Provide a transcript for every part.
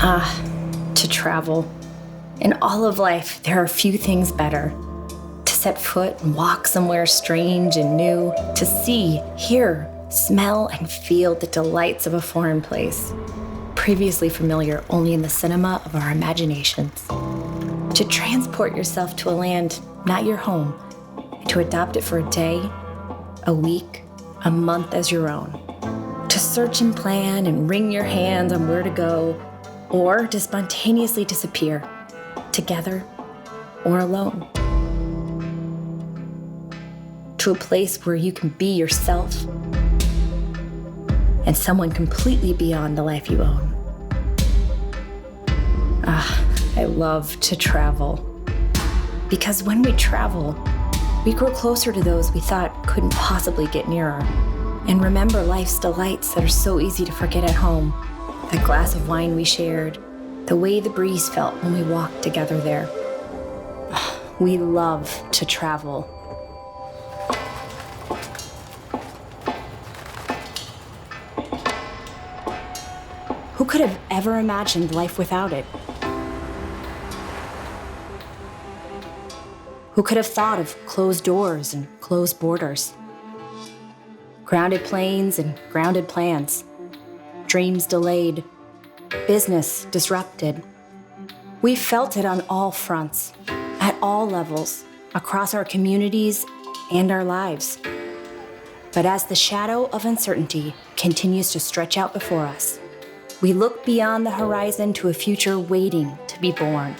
To travel. In all of life, there are few things better. To set foot and walk somewhere strange and new, to see, hear, smell, and feel the delights of a foreign place, previously familiar only in the cinema of our imaginations. To transport yourself to a land not your home, and to adopt it for a day, a week, a month as your own. To search and plan and wring your hands on where to go, or to spontaneously disappear, together or alone. To a place where you can be yourself and someone completely beyond the life you own. I love to travel. Because when we travel, we grow closer to those we thought couldn't possibly get nearer, and remember life's delights that are so easy to forget at home. That glass of wine we shared, the way the breeze felt when we walked together there. We love to travel. Who could have ever imagined life without it? Who could have thought of closed doors and closed borders? Grounded planes and grounded plans. Dreams delayed. Business disrupted. We felt it on all fronts, at all levels, across our communities and our lives. But as the shadow of uncertainty continues to stretch out before us, we look beyond the horizon to a future waiting to be born.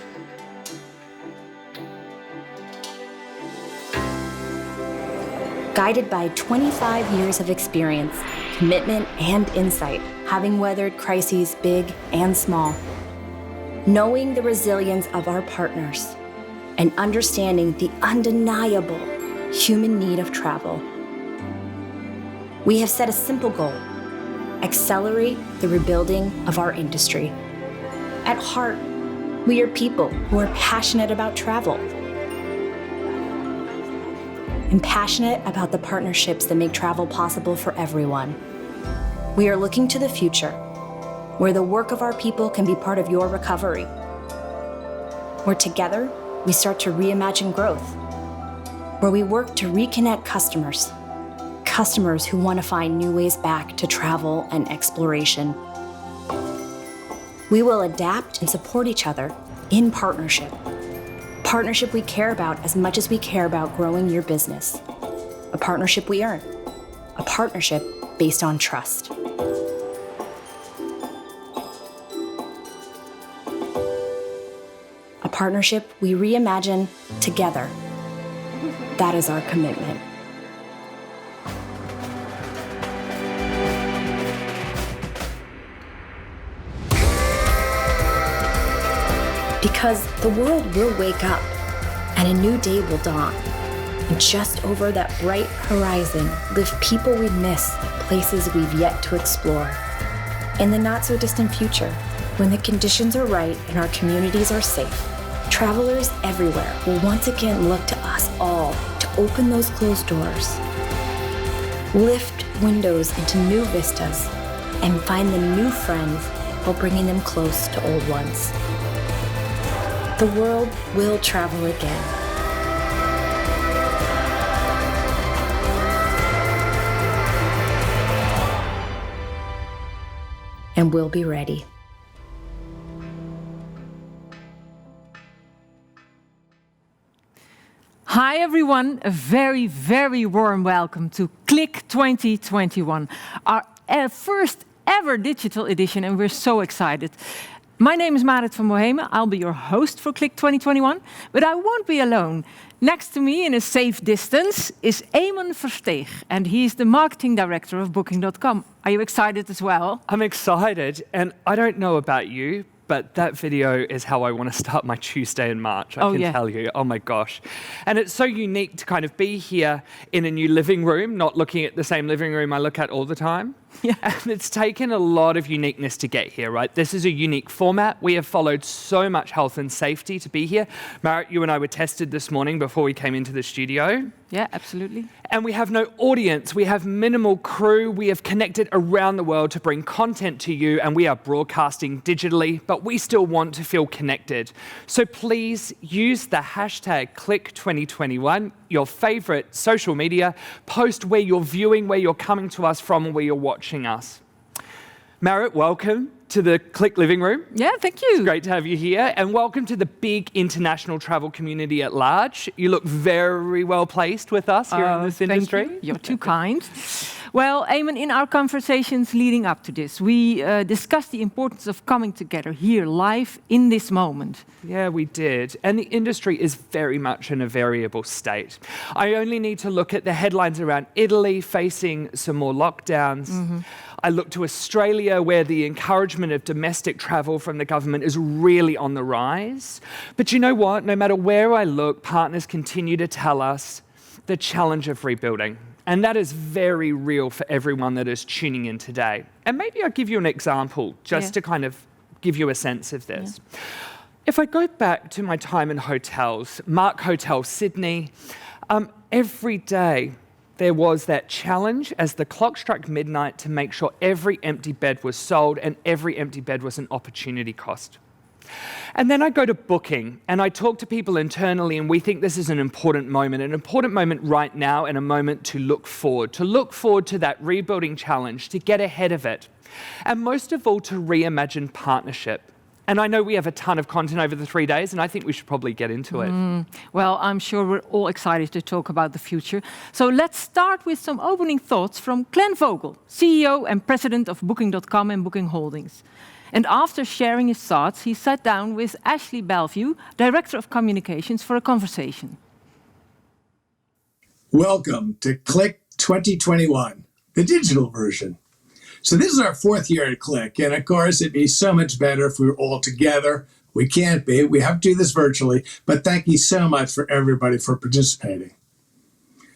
Guided by 25 years of experience, commitment, and insight, having weathered crises big and small, knowing the resilience of our partners, and understanding the undeniable human need of travel, we have set a simple goal: accelerate the rebuilding of our industry. At heart, we are people who are passionate about travel and passionate about the partnerships that make travel possible for everyone. We are looking to the future, where the work of our people can be part of your recovery, where together we start to reimagine growth, where we work to reconnect customers who want to find new ways back to travel and exploration. We will adapt and support each other in partnership we care about as much as we care about growing your business. A partnership we earn. A partnership based on trust. A partnership we reimagine together. That is our commitment. Because the world will wake up and a new day will dawn. And just over that bright horizon live people we miss, places we've yet to explore. In the not so distant future, when the conditions are right and our communities are safe, travelers everywhere will once again look to us all to open those closed doors, lift windows into new vistas, and find them new friends while bringing them close to old ones. The world will travel again. And we'll be ready. Hi everyone, a very, very warm welcome to Click 2021, our first ever digital edition, and we're so excited. My name is Marit van Bohemen. I'll be your host for Click 2021, but I won't be alone. Next to me in a safe distance is Eamon Versteeg, and he's the marketing director of Booking.com. Are you excited as well? I'm excited, and I don't know about you, but that video is how I want to start my Tuesday in March, I can tell you. Oh my gosh. And it's so unique to kind of be here in a new living room, not looking at the same living room I look at all the time. Yeah. And it's taken a lot of uniqueness to get here, right? This is a unique format. We have followed so much health and safety to be here. Marit, you and I were tested this morning before we came into the studio. Yeah, absolutely. And we have no audience. We have minimal crew. We have connected around the world to bring content to you, and we are broadcasting digitally, but we still want to feel connected. So please use the hashtag Click2021, your favorite social media, post where you're viewing, where you're coming to us from, and where you're watching us. Marit, welcome to the Click Living Room. Yeah, thank you. It's great to have you here. And welcome to the big international travel community at large. You look very well placed with us here in this industry. Thank you. You're too kind. Well, Eamon, in our conversations leading up to this, we discussed the importance of coming together here live in this moment. Yeah, we did. And the industry is very much in a variable state. I only need to look at the headlines around Italy facing some more lockdowns. Mm-hmm. I look to Australia, where the encouragement of domestic travel from the government is really on the rise. But you know what? No matter where I look, partners continue to tell us the challenge of rebuilding. And that is very real for everyone that is tuning in today. And maybe I'll give you an example just to kind of give you a sense of this. Yeah. If I go back to my time in hotels, Mark Hotel Sydney, every day there was that challenge as the clock struck midnight to make sure every empty bed was sold, and every empty bed was an opportunity cost. And then I go to Booking and I talk to people internally, and we think this is an important moment right now, and a moment to look forward to that rebuilding challenge, to get ahead of it. And most of all, to reimagine partnership. And I know we have a ton of content over the 3 days, and I think we should probably get into it. Well, I'm sure we're all excited to talk about the future. So let's start with some opening thoughts from Glenn Fogel, CEO and President of Booking.com and Booking Holdings. And after sharing his thoughts, he sat down with Ashley Bellevue, Director of Communications, for a conversation. Welcome to Click 2021, the digital version. So this is our 4th year at Click, and of course it'd be so much better if we were all together. We can't be. We have to do this virtually, but thank you so much for everybody for participating.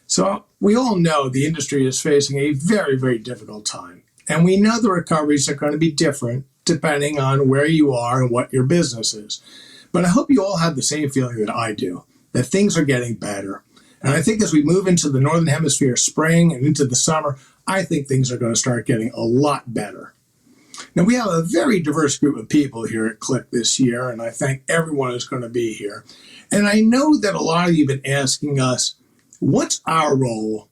So we all know the industry is facing a very, very difficult time, and we know the recoveries are going to be different depending on where you are and what your business is. But I hope you all have the same feeling that I do, that things are getting better. And I think as we move into the Northern Hemisphere spring and into the summer, I think things are going to start getting a lot better. Now, we have a very diverse group of people here at Click this year, and I thank everyone who's going to be here. And I know that a lot of you have been asking us, what's our role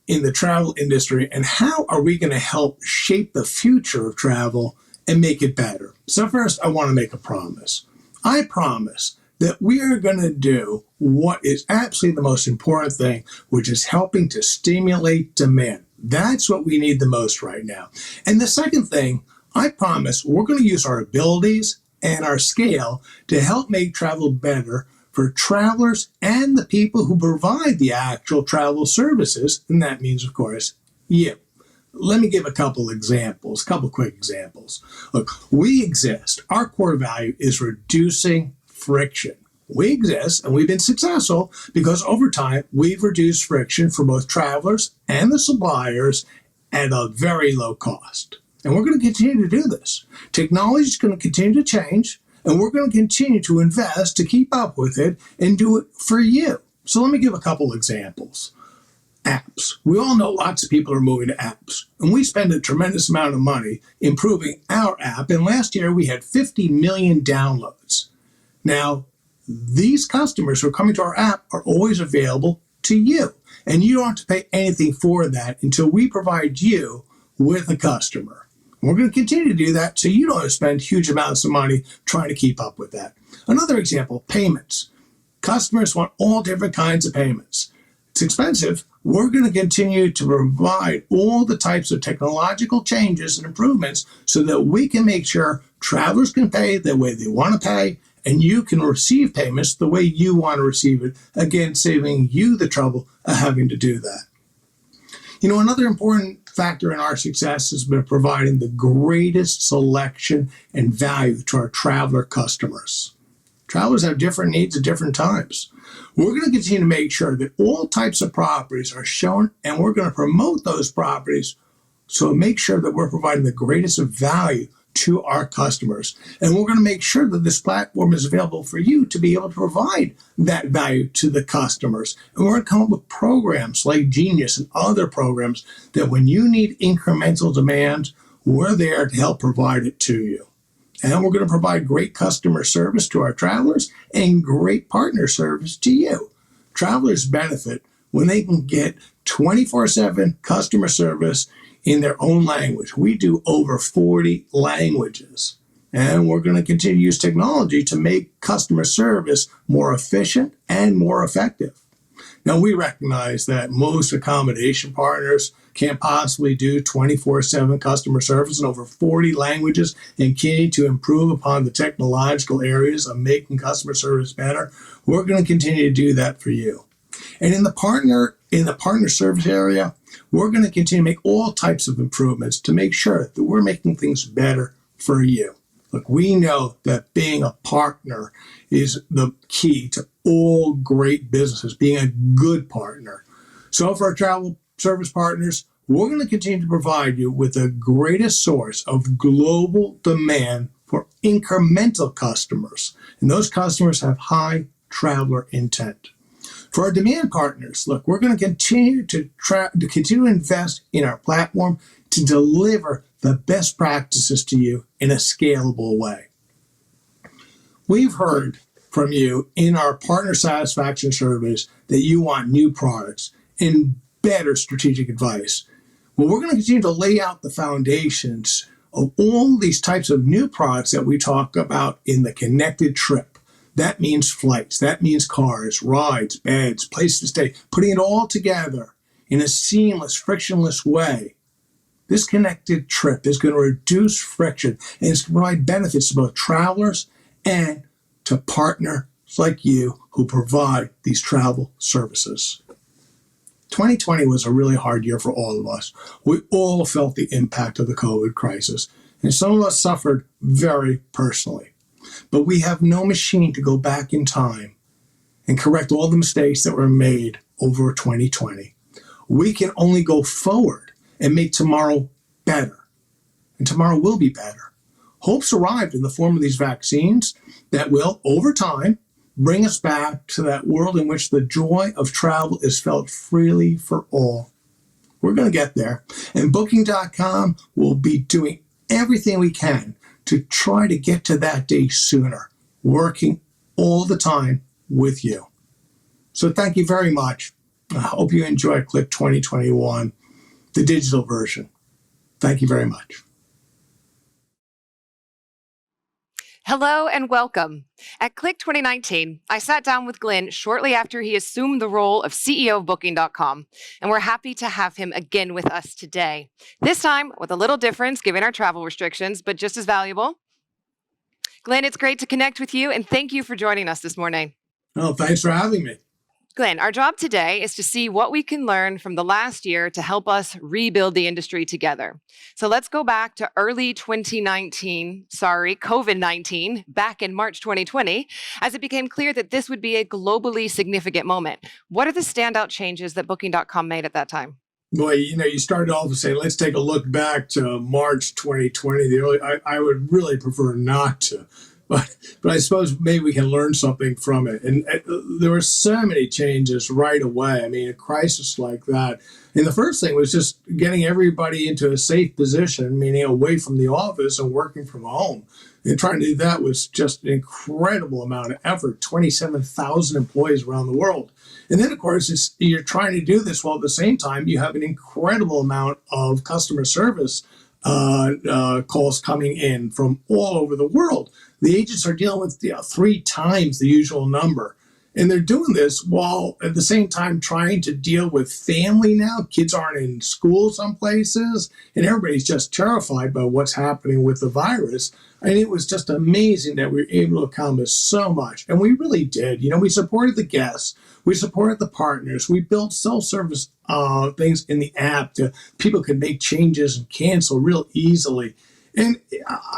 in the travel industry, and how are we going to help shape the future of travel and make it better? So first, I want to make a promise. I promise that we are going to do what is absolutely the most important thing, which is helping to stimulate demand. That's what we need the most right now. And the second thing, I promise we're going to use our abilities and our scale to help make travel better for travelers and the people who provide the actual travel services. And that means, of course, you. Let me give a couple quick examples. Look, we exist. Our core value is reducing friction. We exist, and we've been successful because over time, we've reduced friction for both travelers and the suppliers at a very low cost. And we're going to continue to do this. Technology is going to continue to change, and we're going to continue to invest to keep up with it and do it for you. So let me give a couple examples. Apps. We all know lots of people are moving to apps, and we spend a tremendous amount of money improving our app. And last year, we had 50 million downloads. Now, these customers who are coming to our app are always available to you, and you don't have to pay anything for that until we provide you with a customer. And we're going to continue to do that so you don't have to spend huge amounts of money trying to keep up with that. Another example, payments. Customers want all different kinds of payments. It's expensive. We're going to continue to provide all the types of technological changes and improvements so that we can make sure travelers can pay the way they want to pay, and you can receive payments the way you want to receive it, again, saving you the trouble of having to do that. You know, another important factor in our success has been providing the greatest selection and value to our traveler customers. Travelers have different needs at different times. We're going to continue to make sure that all types of properties are shown, and we're going to promote those properties so make sure that we're providing the greatest of value to our customers. And we're going to make sure that this platform is available for you to be able to provide that value to the customers. And we're going to come up with programs like Genius and other programs that when you need incremental demand, we're there to help provide it to you. And we're going to provide great customer service to our travelers and great partner service to you. Travelers benefit when they can get 24/7 customer service in their own language. We do over 40 languages. And we're going to continue to use technology to make customer service more efficient and more effective. Now, we recognize that most accommodation partners can't possibly do 24/7 customer service in over 40 languages and continue to improve upon the technological areas of making customer service better. We're going to continue to do that for you. And in the partner service area, we're going to continue to make all types of improvements to make sure that we're making things better for you. Look, we know that being a partner is the key to all great businesses, being a good partner. So for our travel service partners, we're going to continue to provide you with the greatest source of global demand for incremental customers. And those customers have high traveler intent. For our demand partners, look, we're going to continue to invest in our platform to deliver the best practices to you in a scalable way. We've heard from you in our partner satisfaction surveys that you want new products and better strategic advice. Well, we're going to continue to lay out the foundations of all these types of new products that we talk about in the connected trip. That means flights, that means cars, rides, beds, places to stay, putting it all together in a seamless, frictionless way. This connected trip is going to reduce friction and it's going to provide benefits to both travelers and to partners like you who provide these travel services. 2020 was a really hard year for all of us. We all felt the impact of the COVID crisis, and some of us suffered very personally. But we have no machine to go back in time and correct all the mistakes that were made over 2020. We can only go forward and make tomorrow better. And tomorrow will be better. Hope's arrived in the form of these vaccines that will, over time, bring us back to that world in which the joy of travel is felt freely for all. We're going to get there. And Booking.com will be doing everything we can to try to get to that day sooner, working all the time with you. So thank you very much. I hope you enjoy Click 2021, the digital version. Thank you very much. Hello and welcome. At Click 2019, I sat down with Glenn shortly after he assumed the role of CEO of Booking.com, and we're happy to have him again with us today. This time with a little difference given our travel restrictions, but just as valuable. Glenn, it's great to connect with you, and thank you for joining us this morning. Oh, thanks for having me. Glenn, our job today is to see what we can learn from the last year to help us rebuild the industry together. So let's go back to early COVID-19, back in March 2020, as it became clear that this would be a globally significant moment. What are the standout changes that Booking.com made at that time? Boy, you started off to say, let's take a look back to March 2020. I would really prefer not to. But I suppose maybe we can learn something from it. And there were so many changes right away. I mean, a crisis like that. And the first thing was just getting everybody into a safe position, meaning away from the office and working from home. And trying to do that was just an incredible amount of effort, 27,000 employees around the world. And then, of course, you're trying to do this while at the same time you have an incredible amount of customer service calls coming in from all over the world. The agents are dealing with 3 times the usual number. And they're doing this while at the same time trying to deal with family now. Kids aren't in school some places, and everybody's just terrified by what's happening with the virus. And it was just amazing that we were able to accomplish so much. And we really did. We supported the guests. We supported the partners. We built self-service things in the app to people could make changes and cancel real easily. And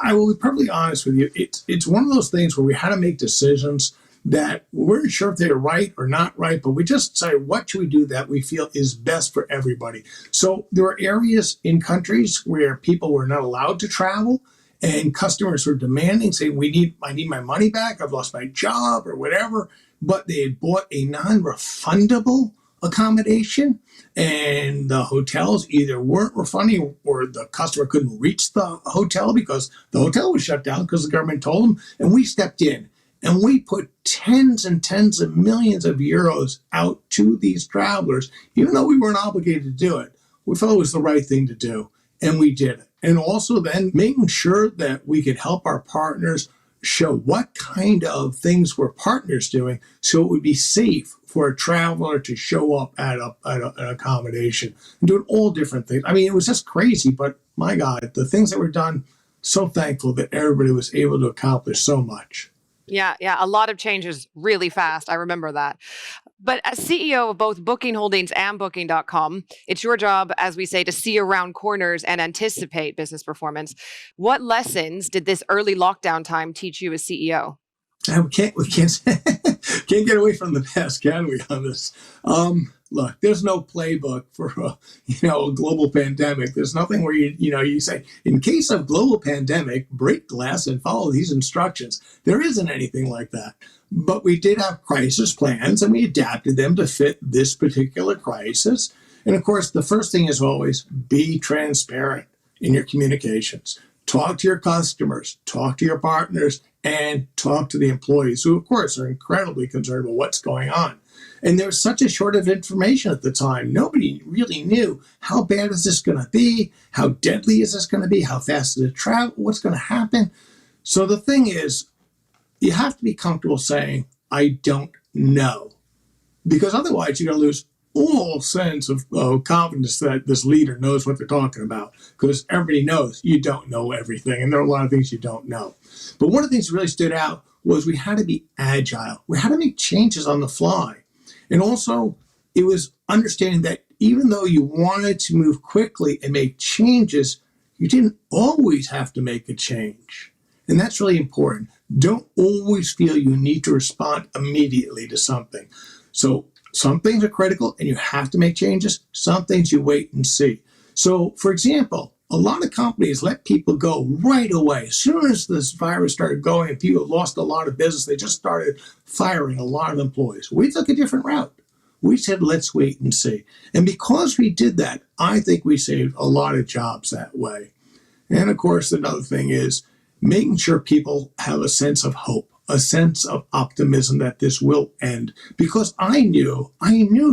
I will be perfectly honest with you. It's one of those things where we had to make decisions that we weren't sure if they were right or not right, but we just decided what should we do that we feel is best for everybody. So there were areas in countries where people were not allowed to travel, and customers were demanding, saying, I need my money back, I've lost my job or whatever. But they had bought a non-refundable accommodation, and the hotels either weren't refunding or the customer couldn't reach the hotel because the hotel was shut down because the government told them. And we stepped in and we put tens and tens of millions of euros out to these travelers, even though we weren't obligated to do it. We felt it was the right thing to do, and we did it. And also then making sure that we could help our partners show what kind of things were partners doing so it would be safe for a traveler to show up at an accommodation and doing all different things. I mean, it was just crazy, but my God, the things that were done, so thankful that everybody was able to accomplish so much. Yeah, a lot of changes really fast. I remember that. But as CEO of both Booking Holdings and Booking.com, it's your job, as we say, to see around corners and anticipate business performance. What lessons did this early lockdown time teach you as CEO? We can't get away from the past, can we, on this? Look, there's no playbook for a global pandemic. There's nothing where you say, in case of global pandemic, break glass and follow these instructions. There isn't anything like that. But we did have crisis plans, and we adapted them to fit this particular crisis. And of course, the first thing is always be transparent in your communications. Talk to your customers, talk to your partners, and talk to the employees, who, of course, are incredibly concerned about what's going on. And there was such a shortage of information at the time. Nobody really knew how bad is this going to be? How deadly is this going to be? How fast is it travel? What's going to happen? So the thing is, you have to be comfortable saying, I don't know. Because otherwise, you're going to lose all sense of confidence that this leader knows what they're talking about. Because everybody knows you don't know everything. And there are a lot of things you don't know. But one of the things that really stood out was we had to be agile. We had to make changes on the fly. And also, it was understanding that even though you wanted to move quickly and make changes, you didn't always have to make a change. And that's really important. Don't always feel you need to respond immediately to something. So some things are critical and you have to make changes. Some things you wait and see. So, for example, a lot of companies let people go right away. As soon as this virus started going and people lost a lot of business, they just started firing a lot of employees. We took a different route. We said, let's wait and see. And because we did that, I think we saved a lot of jobs that way. And of course, another thing is making sure people have a sense of hope, a sense of optimism that this will end. Because I knew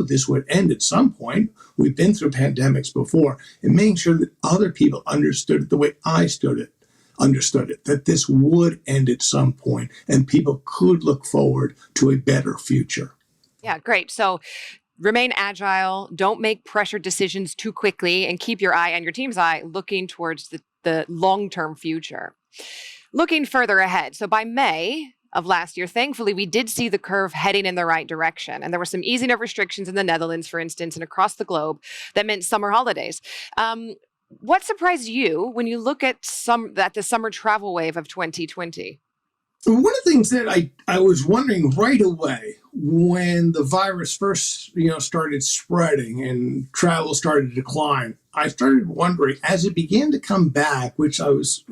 this would end at some point. We've been through pandemics before, and making sure that other people understood it the way I understood it, that this would end at some point and people could look forward to a better future. Yeah, great. So remain agile, don't make pressured decisions too quickly, and keep your eye and your team's eye looking towards the long-term future. Looking further ahead, so by May of last year, thankfully, we did see the curve heading in the right direction. And there were some easing of restrictions in the Netherlands, for instance, and across the globe that meant summer holidays. What surprised you when you look at the summer travel wave of 2020? One of the things that I was wondering right away when the virus first started spreading and travel started to decline, I started wondering, as it began to come back, which I was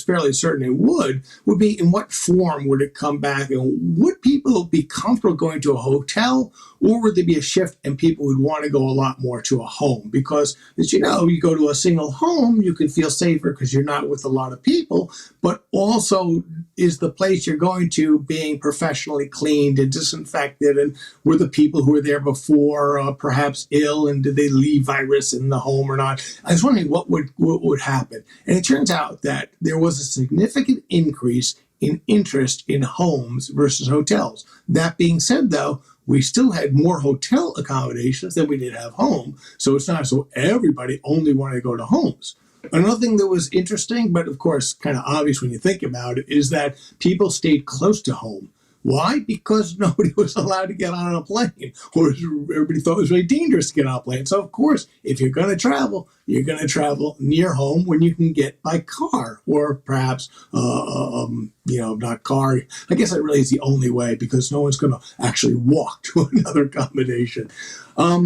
fairly certain it would be in what form would it come back, and would people be comfortable going to a hotel, or would there be a shift and people would want to go a lot more to a home? Because, as you know, you go to a single home, you can feel safer because you're not with a lot of people, but also is the place you're going to being professionally cleaned and disinfected, and were the people who were there before perhaps ill, and did they leave virus in the home or not? I was wondering what would happen. And it turns out that there was a significant increase in interest in homes versus hotels. That being said, though, we still had more hotel accommodations than we did have home. So it's not so everybody only wanted to go to homes. Another thing that was interesting, but of course kind of obvious when you think about it, is that people stayed close to home. Why? Because nobody was allowed to get on a plane, or everybody thought it was really dangerous to get on a plane. So, of course, if you're going to travel, you're going to travel near home when you can get by car, or perhaps, not car. I guess that really is the only way, because no one's going to actually walk to another accommodation.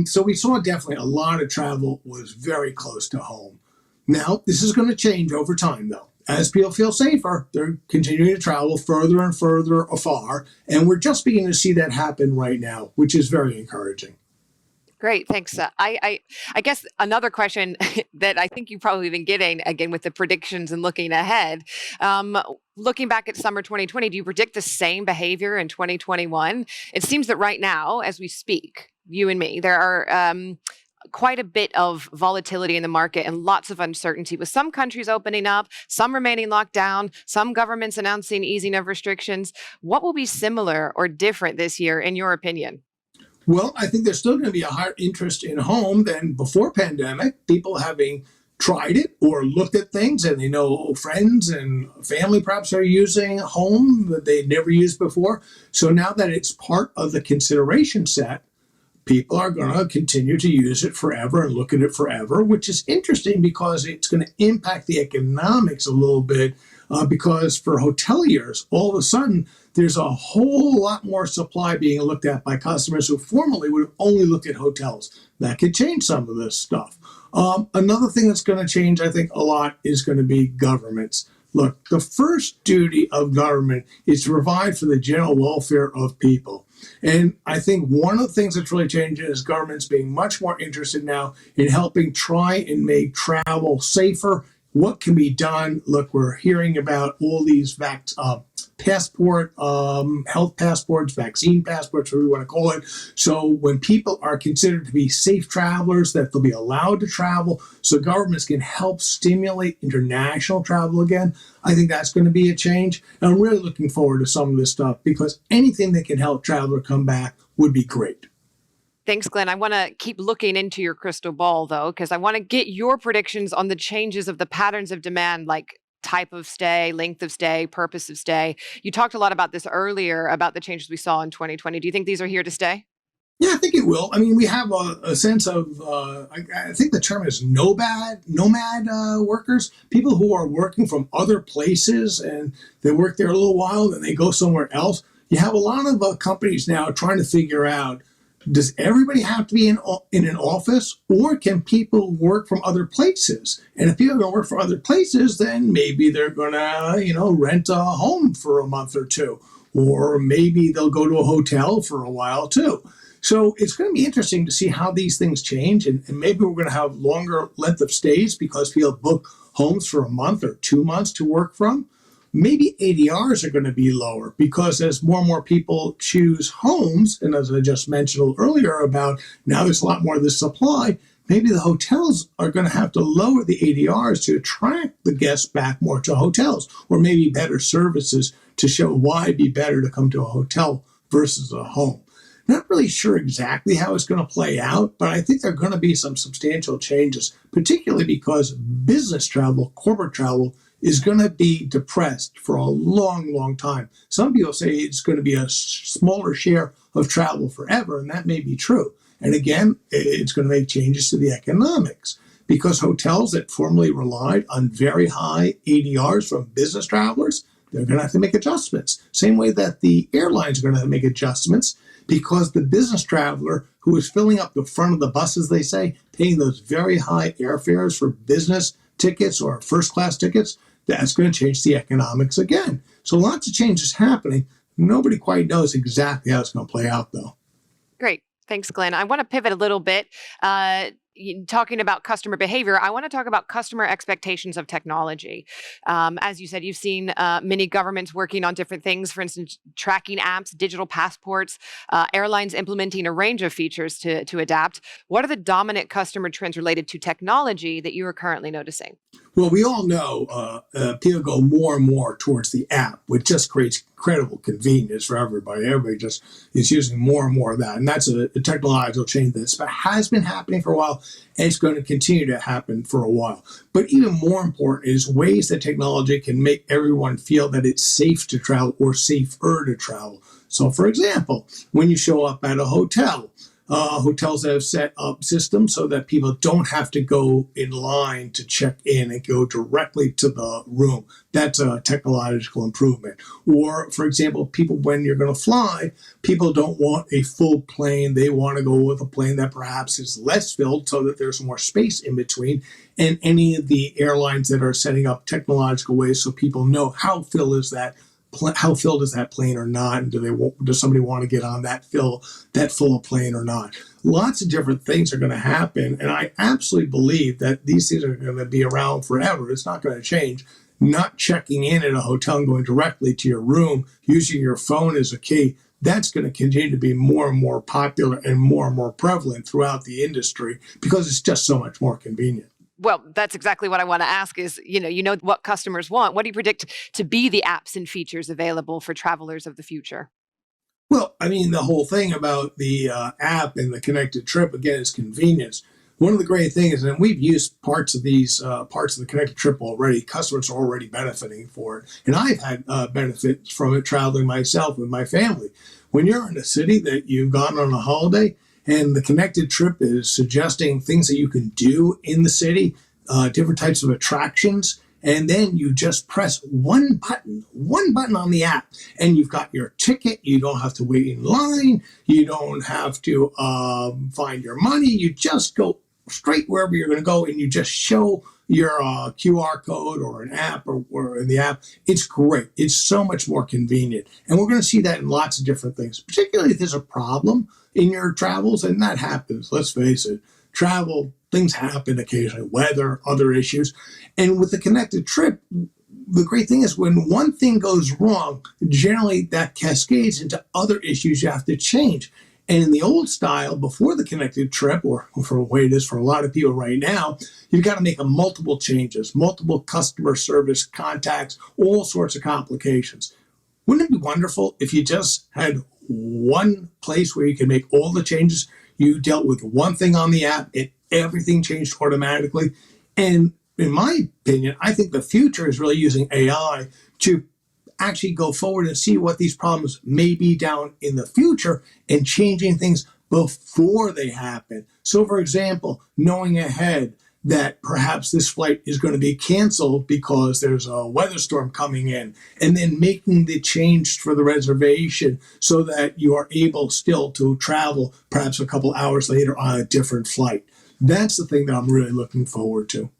So we saw definitely a lot of travel was very close to home. Now, this is going to change over time, though. as people feel safer, they're continuing to travel further and further afar. And we're just beginning to see that happen right now, which is very encouraging. Great, thanks. I guess another question that I think you've probably been getting, again, with the predictions and looking ahead, looking back at summer 2020, do you predict the same behavior in 2021? It seems that right now, as we speak, you and me, there are quite a bit of volatility in the market and lots of uncertainty, with some countries opening up, some remaining locked down, some governments announcing easing of restrictions. What will be similar or different this year, in your opinion? Well, I think there's still going to be a higher interest in home than before pandemic. People having tried it or looked at things, and they know friends and family perhaps are using home that they'd never used before. So now that it's part of the consideration set, people are going to continue to use it forever and look at it forever, which is interesting because it's going to impact the economics a little bit. Because for hoteliers, all of a sudden, there's a whole lot more supply being looked at by customers who formerly would have only looked at hotels. That could change some of this stuff. Another thing that's going to change, I think, a lot is going to be governments. Look, the first duty of government is to provide for the general welfare of people. And I think one of the things that's really changing is governments being much more interested now in helping try and make travel safer. What can be done? Look, we're hearing about all these health passports, vaccine passports, whatever you want to call it. So when people are considered to be safe travelers, that they'll be allowed to travel, so governments can help stimulate international travel again. I think that's going to be a change. And I'm really looking forward to some of this stuff because anything that can help traveler come back would be great. Thanks, Glenn. I want to keep looking into your crystal ball, though, because I want to get your predictions on the changes of the patterns of demand, like type of stay, length of stay, purpose of stay. You talked a lot about this earlier, about the changes we saw in 2020. Do you think these are here to stay? Yeah, I think it will. I mean, we have a sense of, I think the term is nomad workers, people who are working from other places and they work there a little while and they go somewhere else. You have a lot of companies now trying to figure out, does everybody have to be in an office, or can people work from other places? And if people are going to work from other places, then maybe they're going to, rent a home for a month or two, or maybe they'll go to a hotel for a while too. So it's going to be interesting to see how these things change, and maybe we're going to have longer length of stays because people book homes for a month or 2 months to work from. Maybe ADRs are going to be lower because as more and more people choose homes, and as I just mentioned a little earlier about now there's a lot more of this supply, maybe the hotels are going to have to lower the ADRs to attract the guests back more to hotels, or maybe better services to show why it'd be better to come to a hotel versus a home. Not really sure exactly how it's going to play out, but I think there are going to be some substantial changes, particularly because business travel, corporate travel, is going to be depressed for a long, long time. Some people say it's going to be a smaller share of travel forever, and that may be true. And again, it's going to make changes to the economics because hotels that formerly relied on very high ADRs from business travelers, they're going to have to make adjustments. Same way that the airlines are going to have to make adjustments because the business traveler who is filling up the front of the buses, they say, paying those very high airfares for business tickets or first class tickets, that's going to change the economics again. So lots of changes happening. Nobody quite knows exactly how it's going to play out, though. Great. Thanks, Glenn. I want to pivot a little bit. Talking about customer behavior, I want to talk about customer expectations of technology. As you said, you've seen many governments working on different things, for instance, tracking apps, digital passports, airlines implementing a range of features to adapt. What are the dominant customer trends related to technology that you are currently noticing? Well, we all know people go more and more towards the app, which just creates incredible convenience for everybody. Everybody just is using more and more of that. And that's a technological change that has been happening for a while, and it's going to continue to happen for a while. But even more important is ways that technology can make everyone feel that it's safe to travel or safer to travel. So, for example, when you show up at a hotel, hotels that have set up systems so that people don't have to go in line to check in and go directly to the room. That's a technological improvement. Or, for example, people, when you're going to fly, people don't want a full plane. They want to go with a plane that perhaps is less filled so that there's more space in between. And any of the airlines that are setting up technological ways so people know how filled is that plane or not, and does somebody want to get on that full of plane or not? Lots of different things are going to happen, and I absolutely believe that these things are going to be around forever. It's not going to change. Not checking in at a hotel and going directly to your room, using your phone as a key, that's going to continue to be more and more popular and more prevalent throughout the industry because it's just so much more convenient. Well, that's exactly what I want to ask is, you know what customers want. What do you predict to be the apps and features available for travelers of the future? Well, I mean, the whole thing about the app and the connected trip, again, is convenience. One of the great things, and we've used parts of the connected trip already, customers are already benefiting for it. And I've had benefits from it traveling myself with my family. When you're in a city that you've gone on a holiday, and the connected trip is suggesting things that you can do in the city, different types of attractions. And then you just press one button on the app, and you've got your ticket. You don't have to wait in line. You don't have to find your money. You just go straight wherever you're going to go, and you just show your QR code or an app or in the app. It's great. It's so much more convenient. And we're going to see that in lots of different things, particularly if there's a problem in your travels, and that happens. Let's face it, travel, things happen occasionally, weather, other issues. And with the connected trip, the great thing is when one thing goes wrong, generally that cascades into other issues you have to change. And in the old style, before the connected trip, or for the way it is for a lot of people right now, you've got to make multiple changes, multiple customer service contacts, all sorts of complications. Wouldn't it be wonderful if you just had one place where you could make all the changes? You dealt with one thing on the app, and everything changed automatically. And in my opinion, I think the future is really using AI to actually go forward and see what these problems may be down in the future and changing things before they happen. So, for example, knowing ahead that perhaps this flight is going to be canceled because there's a weather storm coming in, and then making the change for the reservation so that you are able still to travel perhaps a couple hours later on a different flight. That's the thing that I'm really looking forward to.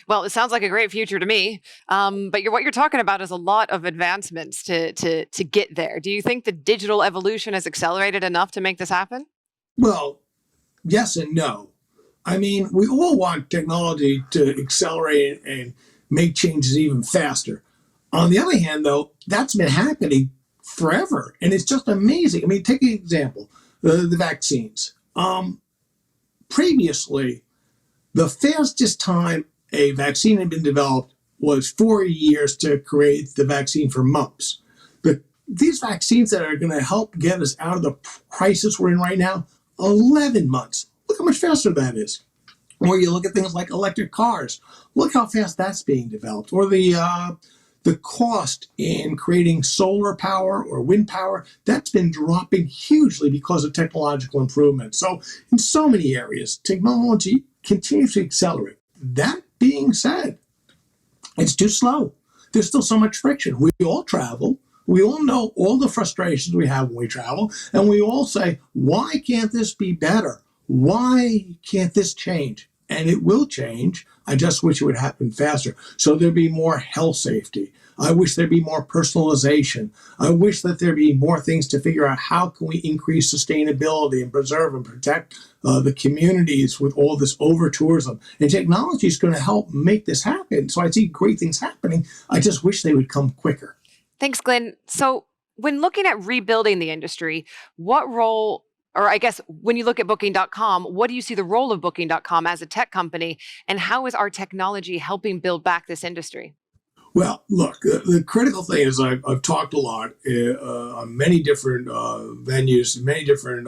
Well, it sounds like a great future to me. But what you're talking about is a lot of advancements to get there. Do you think the digital evolution has accelerated enough to make this happen? Well, yes and no. I mean, we all want technology to accelerate and make changes even faster. On the other hand, though, that's been happening forever, and it's just amazing. I mean, take an example, the vaccines. Previously, the fastest time a vaccine had been developed was 4 years to create the vaccine for mumps. But these vaccines that are going to help get us out of the crisis we're in right now, 11 months. Look how much faster that is. Or you look at things like electric cars. Look how fast that's being developed. Or the cost in creating solar power or wind power, that's been dropping hugely because of technological improvement. So in so many areas, technology continues to accelerate. That being said, it's too slow. There's still so much friction. We all travel. We all know all the frustrations we have when we travel. And we all say, why can't this be better? Why can't this change? And it will change. I just wish it would happen faster. So there'd be more health safety. I wish there'd be more personalization. I wish that there'd be more things to figure out how can we increase sustainability and preserve and protect the communities with all this over-tourism. And technology is going to help make this happen. So I see great things happening. I just wish they would come quicker. Thanks, Glenn. So when looking at rebuilding the industry, what role, or I guess when you look at Booking.com, what do you see the role of Booking.com as a tech company, and how is our technology helping build back this industry? Well, look, the critical thing is I've talked a lot on many different venues, many different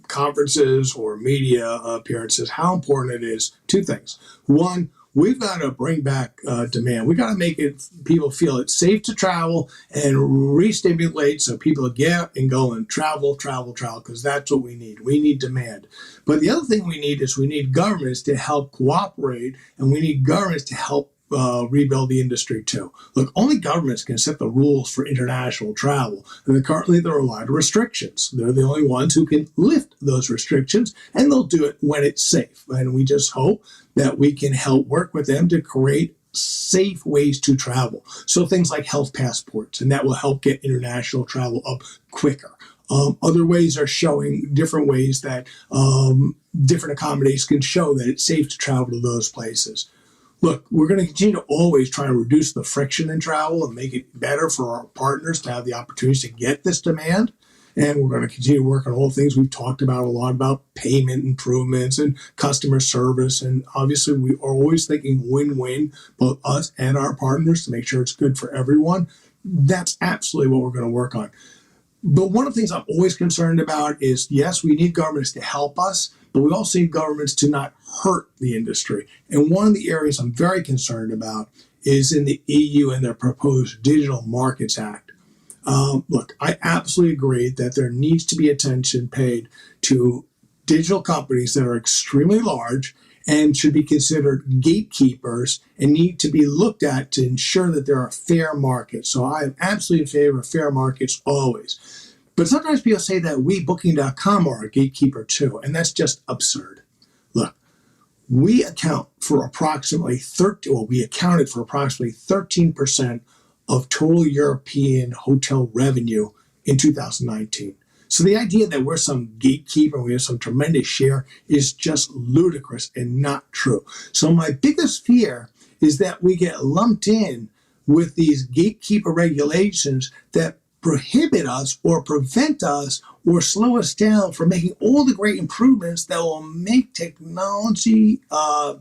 conferences or media appearances, how important it is. Two things. One, we've got to bring back demand. We've got to make people feel it's safe to travel and re-stimulate so people get and go and travel, because that's what we need. We need demand. But the other thing we need governments to help cooperate, and we need governments to help rebuild the industry too. Look, only governments can set the rules for international travel. And currently there are a lot of restrictions. They're the only ones who can lift those restrictions, and they'll do it when it's safe. And we just hope that we can help work with them to create safe ways to travel. So things like health passports, and that will help get international travel up quicker. Other ways are showing different ways that different accommodations can show that it's safe to travel to those places. Look, we're going to continue to always try and reduce the friction in travel and make it better for our partners to have the opportunities to get this demand. And we're going to continue to work on all the things we've talked about a lot about payment improvements and customer service. And obviously, we are always thinking win-win, both us and our partners, to make sure it's good for everyone. That's absolutely what we're going to work on. But one of the things I'm always concerned about is, yes, we need governments to help us, but we also need governments to not hurt the industry. And one of the areas I'm very concerned about is in the EU and their proposed Digital Markets Act. Look, I absolutely agree that there needs to be attention paid to digital companies that are extremely large and should be considered gatekeepers and need to be looked at to ensure that there are fair markets. So I am absolutely in favor of fair markets always. But sometimes people say that we, Booking.com, are a gatekeeper too, and that's just absurd. Look, we accounted for approximately 13% of total European hotel revenue in 2019. So the idea that we're some gatekeeper, we have some tremendous share, is just ludicrous and not true. So my biggest fear is that we get lumped in with these gatekeeper regulations that prohibit us or prevent us or slow us down from making all the great improvements that will make technology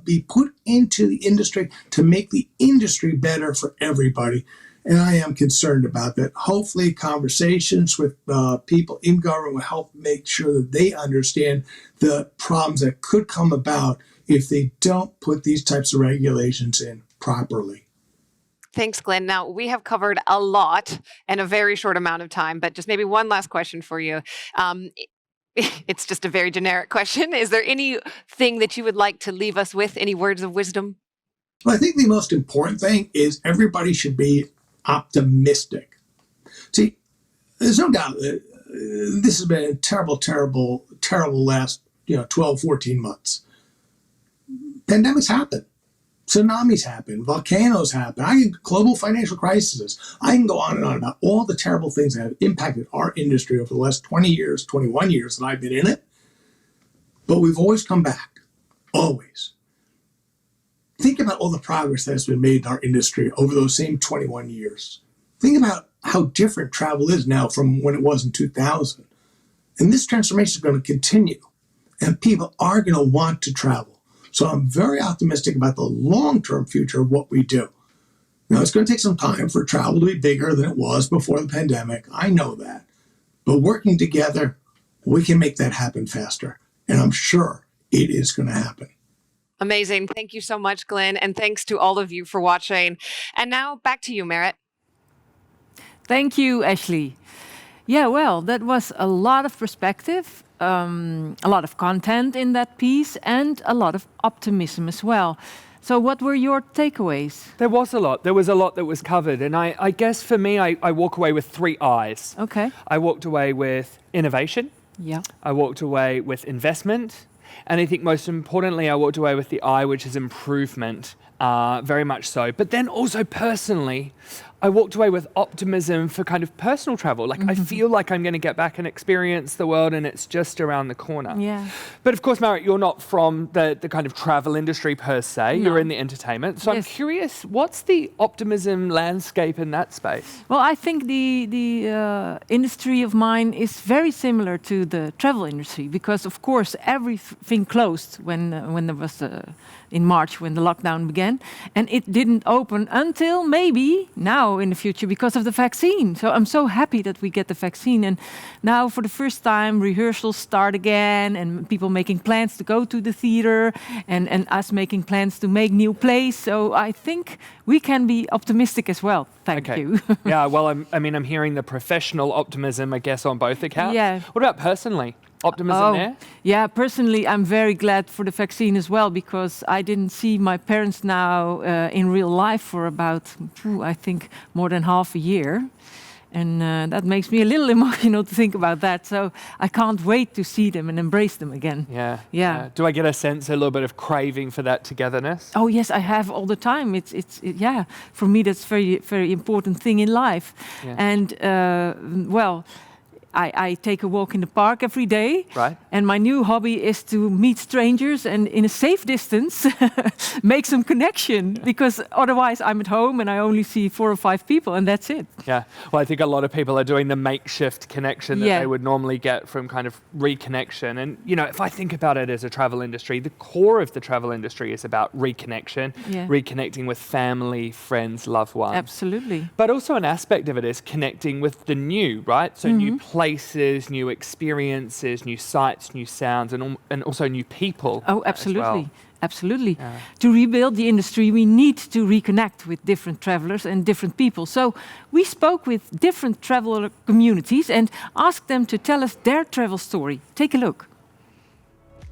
be put into the industry to make the industry better for everybody. And I am concerned about that. Hopefully conversations with people in government will help make sure that they understand the problems that could come about if they don't put these types of regulations in properly. Thanks, Glenn. Now, we have covered a lot in a very short amount of time, but just maybe one last question for you. It's just a very generic question. Is there anything that you would like to leave us with, any words of wisdom? Well, I think the most important thing is everybody should be optimistic. See, there's no doubt that this has been a terrible last 12, 14 months. Pandemics happen. Tsunamis happen, volcanoes happen, global financial crises. I can go on and on about all the terrible things that have impacted our industry over the last 20 years, 21 years that I've been in it. But we've always come back, always. Think about all the progress that has been made in our industry over those same 21 years. Think about how different travel is now from when it was in 2000. And this transformation is going to continue, and people are going to want to travel. So I'm very optimistic about the long-term future of what we do. Now, it's going to take some time for travel to be bigger than it was before the pandemic. I know that. But working together, we can make that happen faster. And I'm sure it is going to happen. Amazing. Thank you so much, Glenn. And thanks to all of you for watching. And now back to you, Merritt. Thank you, Ashley. Yeah, well, that was a lot of perspective. A lot of content in that piece and a lot of optimism as well. So what were your takeaways? There was a lot. There was a lot that was covered. And I guess for me, I walk away with 3 I's. Okay. I walked away with innovation. Yeah. I walked away with investment. And I think most importantly, I walked away with the I, which is improvement, very much so. But then also personally, I walked away with optimism for kind of personal travel. Like, I feel like I'm going to get back and experience the world, and it's just around the corner. Yeah. But of course, Merritt, you're not from the kind of travel industry per se. No. You're in the entertainment. So yes. I'm curious, what's the optimism landscape in that space? Well, I think the industry of mine is very similar to the travel industry because, of course, everything closed when there was in March when the lockdown began, and it didn't open until maybe now in the future because of the vaccine. So I'm so happy that we get the vaccine, and now for the first time rehearsals start again, and people making plans to go to the theater, and us making plans to make new plays. So I think we can be optimistic as well. Thank you. Yeah, well, I'm hearing the professional optimism, I guess, on both accounts. Yeah. What about personally? Optimism there? Yeah, personally, I'm very glad for the vaccine as well, because I didn't see my parents now in real life for about, I think, more than half a year. And that makes me a little emotional to think about that. So I can't wait to see them and embrace them again. Yeah. Do I get a sense, a little bit of craving for that togetherness? Oh yes, I have all the time. Yeah. For me, that's very, very important thing in life. Yeah. And well, I take a walk in the park every day. Right. And my new hobby is to meet strangers and in a safe distance make some connection, because otherwise I'm at home and I only see 4 or 5 people and that's it. Yeah. Well, I think a lot of people are doing the makeshift connection that they would normally get from kind of reconnection. And, if I think about it as a travel industry, the core of the travel industry is about reconnection, reconnecting with family, friends, loved ones. Absolutely. But also an aspect of it is connecting with the new, right? So new places, new experiences, new sights, new sounds, and also new people. Oh, absolutely. As well. Absolutely. Yeah. To rebuild the industry, we need to reconnect with different travelers and different people. So we spoke with different traveler communities and asked them to tell us their travel story. Take a look.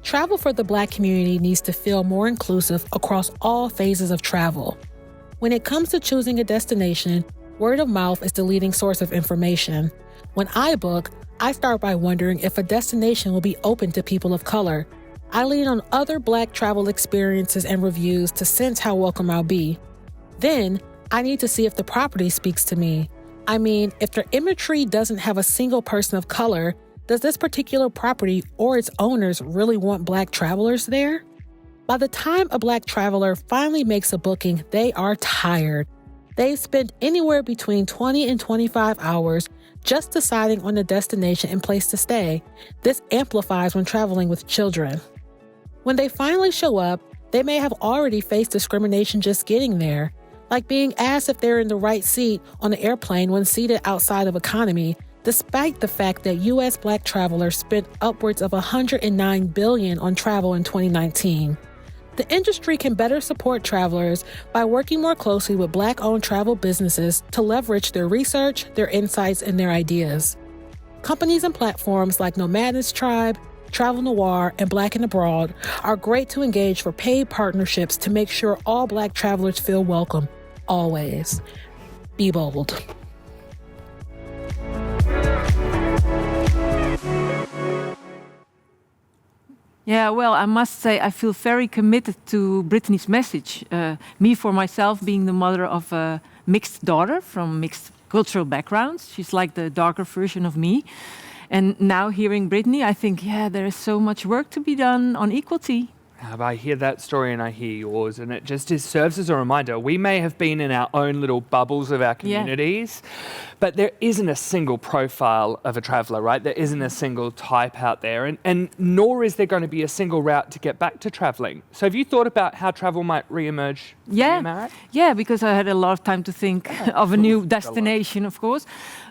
Travel for the Black community needs to feel more inclusive across all phases of travel. When it comes to choosing a destination, word of mouth is the leading source of information. When I book, I start by wondering if a destination will be open to people of color. I lean on other Black travel experiences and reviews to sense how welcome I'll be. Then, I need to see if the property speaks to me. I mean, if their imagery doesn't have a single person of color, does this particular property or its owners really want Black travelers there? By the time a Black traveler finally makes a booking, they are tired. They've spent anywhere between 20 and 25 hours just deciding on the destination and place to stay. This amplifies when traveling with children. When they finally show up, they may have already faced discrimination just getting there, like being asked if they're in the right seat on the airplane when seated outside of economy, despite the fact that U.S. Black travelers spent upwards of $109 billion on travel in 2019. The industry can better support travelers by working more closely with Black-owned travel businesses to leverage their research, their insights, and their ideas. Companies and platforms like Nomadness Tribe, Travel Noir, and Black and Abroad are great to engage for paid partnerships to make sure all Black travelers feel welcome, always. Be bold. Yeah, well, I must say I feel very committed to Brittany's message. Me, for myself, being the mother of a mixed daughter from mixed cultural backgrounds. She's like the darker version of me. And now hearing Brittany, I think, there is so much work to be done on equality. I hear that story and I hear yours, and it just serves as a reminder. We may have been in our own little bubbles of our communities, but there isn't a single profile of a traveller, right? There isn't a single type out there, and nor is there going to be a single route to get back to travelling. So have you thought about how travel might re-emerge? Yeah, because I had a lot of time to think of a new destination, of course.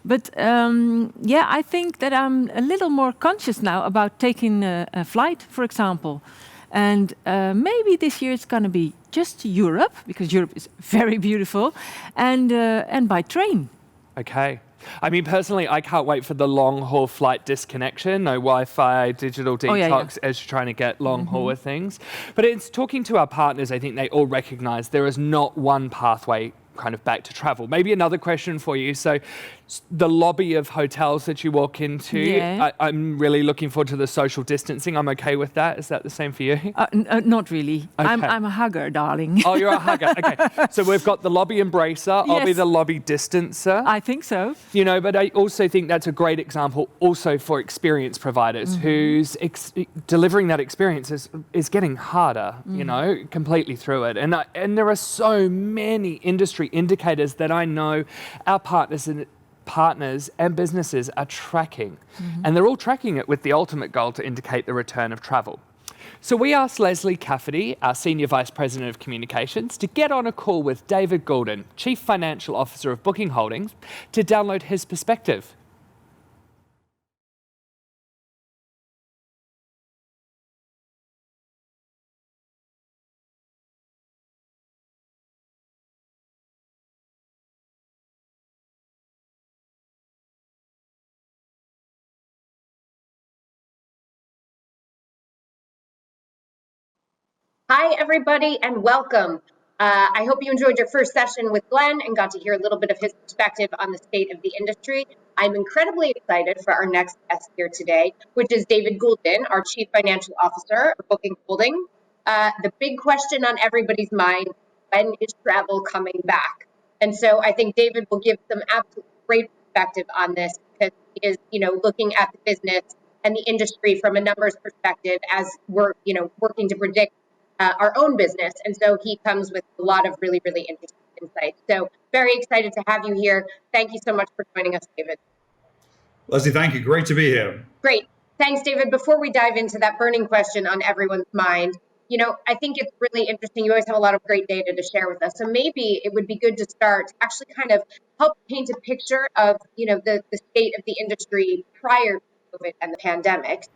But I think that I'm a little more conscious now about taking a flight, for example. And maybe this year it's going to be just Europe, because Europe is very beautiful, and by train. Okay. I mean, personally, I can't wait for the long-haul flight disconnection, no Wi-Fi, digital detox as you're trying to get long-haul with things. But it's talking to our partners, I think they all recognise there is not one pathway kind of back to travel. Maybe another question for you. So the lobby of hotels that you walk into, I'm really looking forward to the social distancing. I'm okay with that. Is that the same for you? Not really. Okay. I'm a hugger, darling. Oh, you're a hugger. Okay. So we've got the lobby embracer. I'll be the lobby distancer. I think so. But I also think that's a great example also for experience providers who's delivering that experience is getting harder, completely through it. And there are so many industry indicators that I know our partners and businesses are tracking. And they're all tracking it with the ultimate goal to indicate the return of travel. So we asked Leslie Cafferty, our Senior Vice President of Communications, to get on a call with David Goulden, Chief Financial Officer of Booking Holdings, to download his perspective. Hi, everybody, and welcome. I hope you enjoyed your first session with Glenn and got to hear a little bit of his perspective on the state of the industry. I'm incredibly excited for our next guest here today, which is David Goulden, our Chief Financial Officer of Booking Holdings. The big question on everybody's mind, when is travel coming back? And so I think David will give some absolute great perspective on this because he is, looking at the business and the industry from a numbers perspective as we're, working to predict our own business. And so he comes with a lot of really, really interesting insights. So very excited to have you here. Thank you so much for joining us, David. Leslie, thank you. Great to be here. Great. Thanks, David. Before we dive into that burning question on everyone's mind, I think it's really interesting. You always have a lot of great data to share with us. So maybe it would be good to start to actually kind of help paint a picture of, the state of the industry prior to COVID and the pandemic.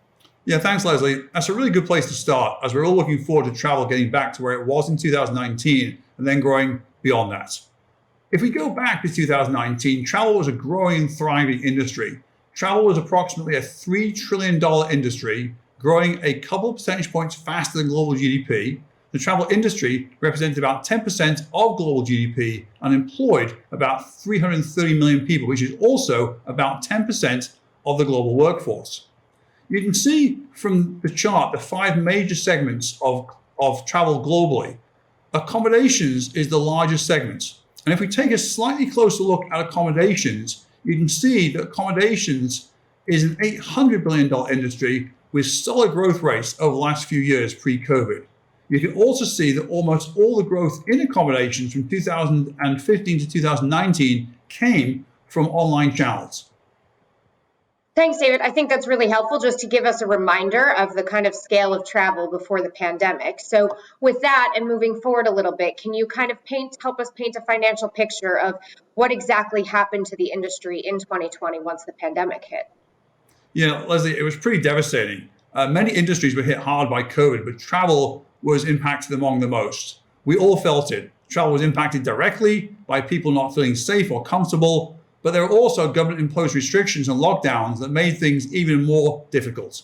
Yeah, thanks, Leslie. That's a really good place to start, as we're all looking forward to travel getting back to where it was in 2019 and then growing beyond that. If we go back to 2019, travel was a growing, thriving industry. Travel was approximately a $3 trillion industry, growing a couple percentage points faster than global GDP. The travel industry represented about 10% of global GDP and employed about 330 million people, which is also about 10% of the global workforce. You can see from the chart the 5 major segments of travel globally. Accommodations is the largest segment. And if we take a slightly closer look at accommodations, you can see that accommodations is an $800 billion industry with solid growth rates over the last few years pre-COVID. You can also see that almost all the growth in accommodations from 2015 to 2019 came from online channels. Thanks, David. I think that's really helpful just to give us a reminder of the kind of scale of travel before the pandemic. So with that and moving forward a little bit, can you kind of help us paint a financial picture of what exactly happened to the industry in 2020 once the pandemic hit? Yeah, Leslie, it was pretty devastating. Many industries were hit hard by COVID, but travel was impacted among the most. We all felt it. Travel was impacted directly by people not feeling safe or comfortable, but there were also government-imposed restrictions and lockdowns that made things even more difficult.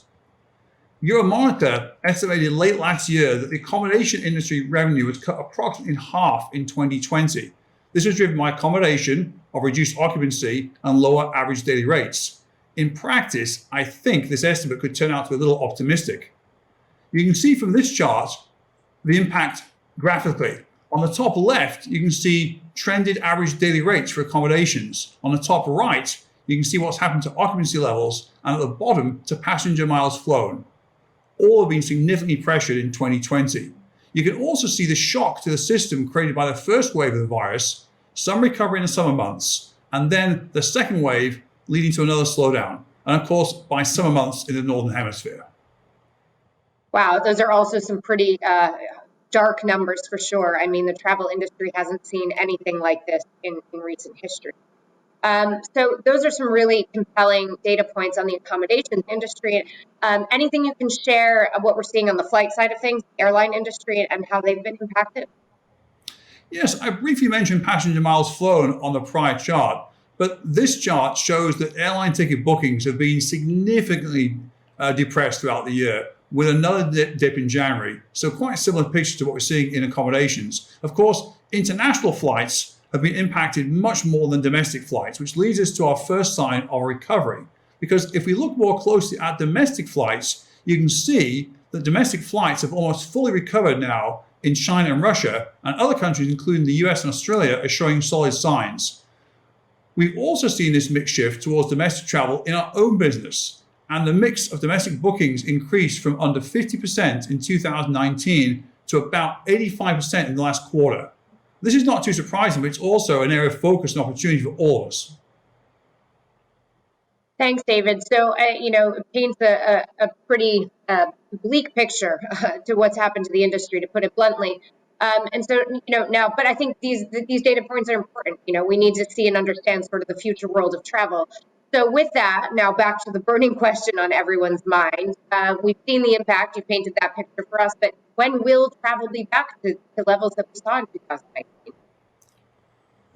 Euromonitor estimated late last year that the accommodation industry revenue was cut approximately in half in 2020. This was driven by a combination of reduced occupancy and lower average daily rates. In practice, I think this estimate could turn out to be a little optimistic. You can see from this chart the impact graphically. On the top left, you can see trended average daily rates for accommodations. On the top right, you can see what's happened to occupancy levels, and at the bottom to passenger miles flown. All have been significantly pressured in 2020. You can also see the shock to the system created by the first wave of the virus, some recovery in the summer months, and then the second wave leading to another slowdown, and of course by summer months in the Northern Hemisphere. Wow, those are also some pretty dark numbers for sure. I mean, the travel industry hasn't seen anything like this in recent history. So those are some really compelling data points on the accommodations industry. Anything you can share of what we're seeing on the flight side of things, airline industry, and how they've been impacted? Yes, I briefly mentioned passenger miles flown on the prior chart, but this chart shows that airline ticket bookings have been significantly depressed throughout the year, with another dip in January. So quite a similar picture to what we're seeing in accommodations. Of course, international flights have been impacted much more than domestic flights, which leads us to our first sign of recovery. Because if we look more closely at domestic flights, you can see that domestic flights have almost fully recovered now in China and Russia, and other countries, including the US and Australia, are showing solid signs. We've also seen this mix shift towards domestic travel in our own business. And the mix of domestic bookings increased from under 50% in 2019 to about 85% in the last quarter. This is not too surprising, but it's also an area of focus and opportunity for all of us. Thanks, David. So, it paints a pretty bleak picture to what's happened to the industry, to put it bluntly. And so, now, but I think these data points are important. We need to see and understand sort of the future world of travel. So with that, now back to the burning question on everyone's mind. We've seen the impact. You painted that picture for us, but when will travel be back to levels that we saw in 2019?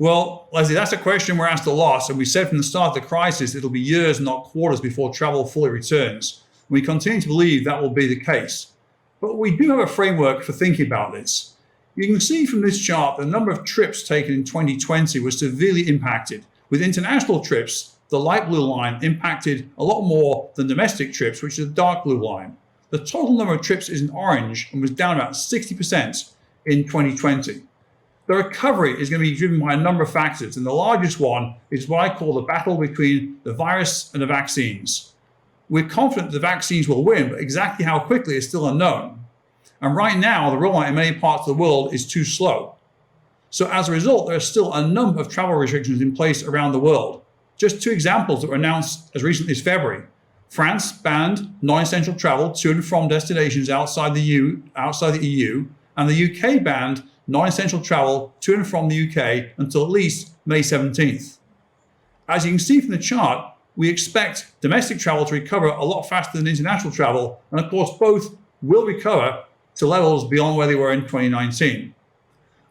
Well, Leslie, that's a question we're asked a lot. And we said from the start of the crisis, it'll be years, not quarters, before travel fully returns. We continue to believe that will be the case. But we do have a framework for thinking about this. You can see from this chart the number of trips taken in 2020 was severely impacted. With international trips, the light blue line impacted a lot more than domestic trips, which is the dark blue line. The total number of trips is in orange and was down about 60% in 2020. The recovery is going to be driven by a number of factors, and the largest one is what I call the battle between the virus and the vaccines. We're confident the vaccines will win, but exactly how quickly is still unknown. And right now, the rollout in many parts of the world is too slow. So as a result, there are still a number of travel restrictions in place around the world. Just two examples that were announced as recently as February. France banned non-essential travel to and from destinations outside the EU, and the UK banned non-essential travel to and from the UK until at least May 17th. As you can see from the chart, we expect domestic travel to recover a lot faster than international travel, and of course both will recover to levels beyond where they were in 2019.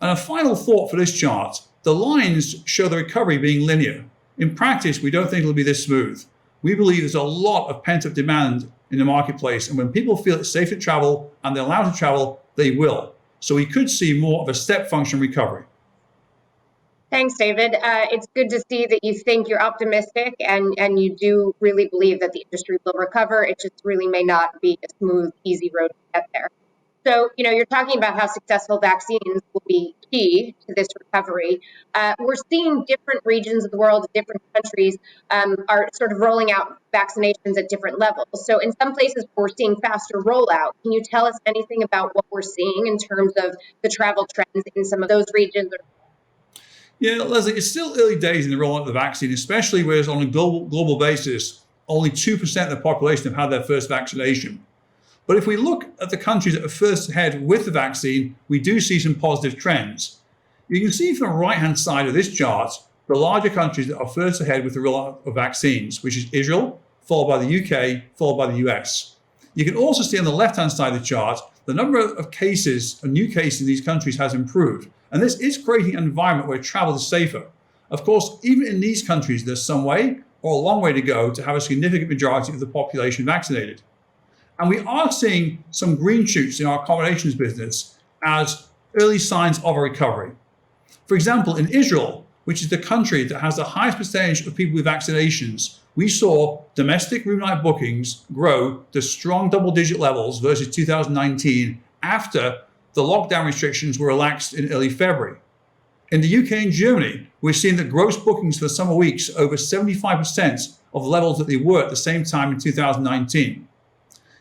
And a final thought for this chart, the lines show the recovery being linear. In practice, we don't think it'll be this smooth. We believe there's a lot of pent-up demand in the marketplace, and when people feel it's safe to travel and they're allowed to travel, they will. So we could see more of a step function recovery. Thanks, David. It's good to see that you think you're optimistic and you do really believe that the industry will recover. It just really may not be a smooth, easy road to get there. So, you're talking about how successful vaccines will be key to this recovery. We're seeing different regions of the world, different countries are sort of rolling out vaccinations at different levels. So in some places, we're seeing faster rollout. Can you tell us anything about what we're seeing in terms of the travel trends in some of those regions? Yeah, Leslie, it's still early days in the rollout of the vaccine, especially whereas on a global basis, only 2% of the population have had their first vaccination. But if we look at the countries that are first ahead with the vaccine, we do see some positive trends. You can see from the right-hand side of this chart, the larger countries that are first ahead with the rollout of vaccines, which is Israel, followed by the UK, followed by the US. You can also see on the left-hand side of the chart, the number of cases, new cases in these countries has improved. And this is creating an environment where travel is safer. Of course, even in these countries, there's some way or a long way to go to have a significant majority of the population vaccinated. And we are seeing some green shoots in our accommodations business as early signs of a recovery. For example, in Israel, which is the country that has the highest percentage of people with vaccinations, we saw domestic room night bookings grow to strong double-digit levels versus 2019 after the lockdown restrictions were relaxed in early February. In the UK and Germany, we're seeing that gross bookings for the summer weeks are over 75% of levels that they were at the same time in 2019.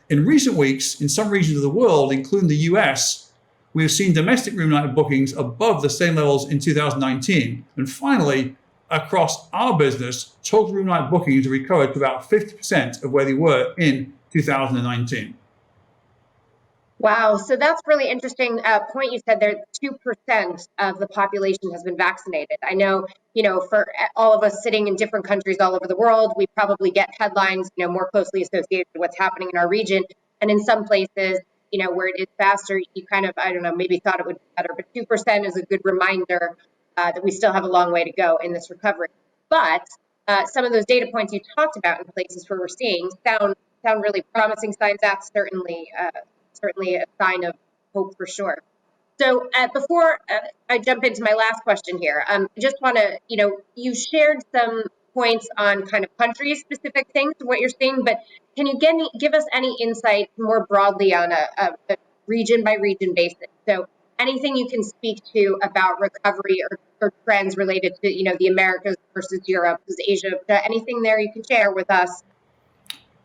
In recent weeks, in some regions of the world, including the US, we have seen domestic room night bookings above the same levels in 2019. And finally, across our business, total room night bookings have recovered to about 50% of where they were in 2019. Wow, so that's really interesting point you said there. 2% of the population has been vaccinated. I know, for all of us sitting in different countries all over the world, we probably get headlines, more closely associated with what's happening in our region. And in some places, where it is faster, you kind of, I don't know, maybe thought it would be better, but 2% is a good reminder that we still have a long way to go in this recovery. But some of those data points you talked about in places where we're seeing sound really promising signs. That's certainly a sign of hope for sure. So before I jump into my last question here, I just want to, you shared some points on kind of country-specific things, what you're seeing, but can you give us any insight more broadly on a region-by-region basis? So anything you can speak to about recovery or trends related to, the Americas versus Europe versus Asia, anything there you can share with us?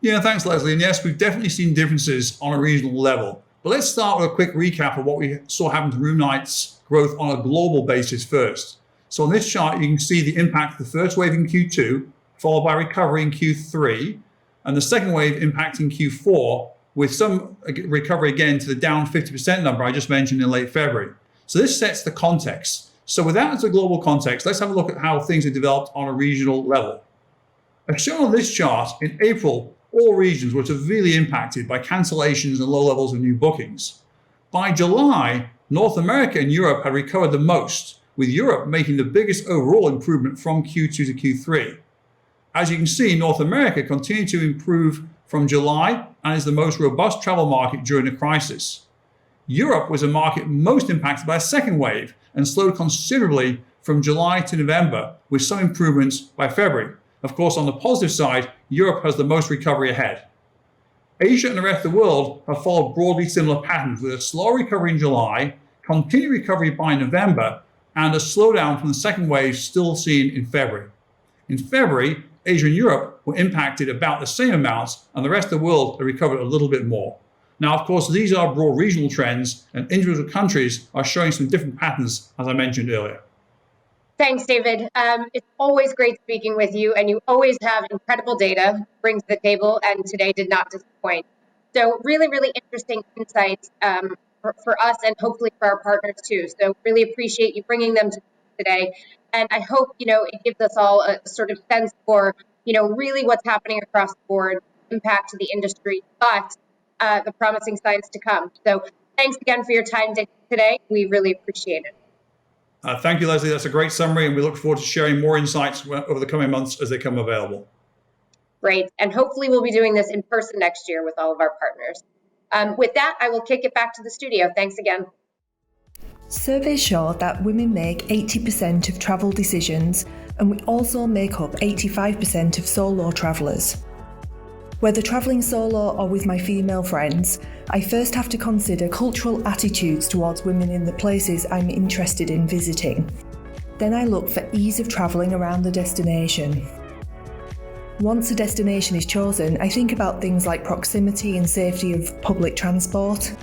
Yeah, thanks, Leslie. And yes, we've definitely seen differences on a regional level. But let's start with a quick recap of what we saw happen to room nights growth on a global basis first. So on this chart, you can see the impact of the first wave in Q2, followed by recovery in Q3, and the second wave impacting Q4, with some recovery again to the down 50% number I just mentioned in late February. So this sets the context. So with that as a global context, let's have a look at how things have developed on a regional level. As shown on this chart, in April, all regions were severely impacted by cancellations and low levels of new bookings. By July, North America and Europe had recovered the most, with Europe making the biggest overall improvement from Q2 to Q3. As you can see, North America continued to improve from July and is the most robust travel market during the crisis. Europe was a market most impacted by a second wave and slowed considerably from July to November, with some improvements by February. Of course, on the positive side, Europe has the most recovery ahead. Asia and the rest of the world have followed broadly similar patterns, with a slow recovery in July, continued recovery by November, and a slowdown from the second wave still seen in February. In February, Asia and Europe were impacted about the same amounts, and the rest of the world have recovered a little bit more. Now, of course, these are broad regional trends, and individual countries are showing some different patterns, as I mentioned earlier. Thanks, David. It's always great speaking with you, and you always have incredible data to bring to the table, and today did not disappoint. So really, really interesting insights for us and hopefully for our partners too. So really appreciate you bringing them today. And I hope, it gives us all a sort of sense for, really what's happening across the board, impact to the industry, but the promising signs to come. So thanks again for your time today. We really appreciate it. Thank you, Leslie. That's a great summary, and we look forward to sharing more insights over the coming months as they come available. Great. And hopefully we'll be doing this in person next year with all of our partners. With that, I will kick it back to the studio. Thanks again. Surveys show that women make 80% of travel decisions, and we also make up 85% of solo travellers. Whether travelling solo or with my female friends, I first have to consider cultural attitudes towards women in the places I'm interested in visiting. Then I look for ease of travelling around the destination. Once a destination is chosen, I think about things like proximity and safety of public transport,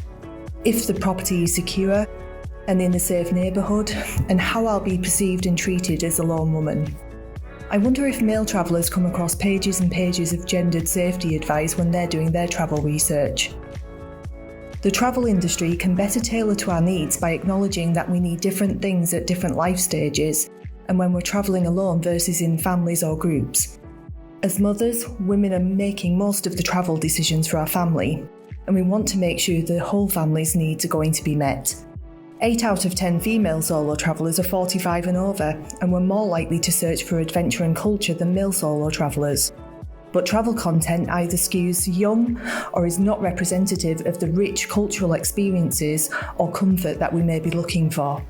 if the property is secure and in a safe neighbourhood, and how I'll be perceived and treated as a lone woman. I wonder if male travellers come across pages and pages of gendered safety advice when they're doing their travel research. The travel industry can better tailor to our needs by acknowledging that we need different things at different life stages, and when we're travelling alone versus in families or groups. As mothers, women are making most of the travel decisions for our family, and we want to make sure the whole family's needs are going to be met. 8 out of 10 female solo travellers are 45 and over, and we're more likely to search for adventure and culture than male solo travellers. But travel content either skews young or is not representative of the rich cultural experiences or comfort that we may be looking for.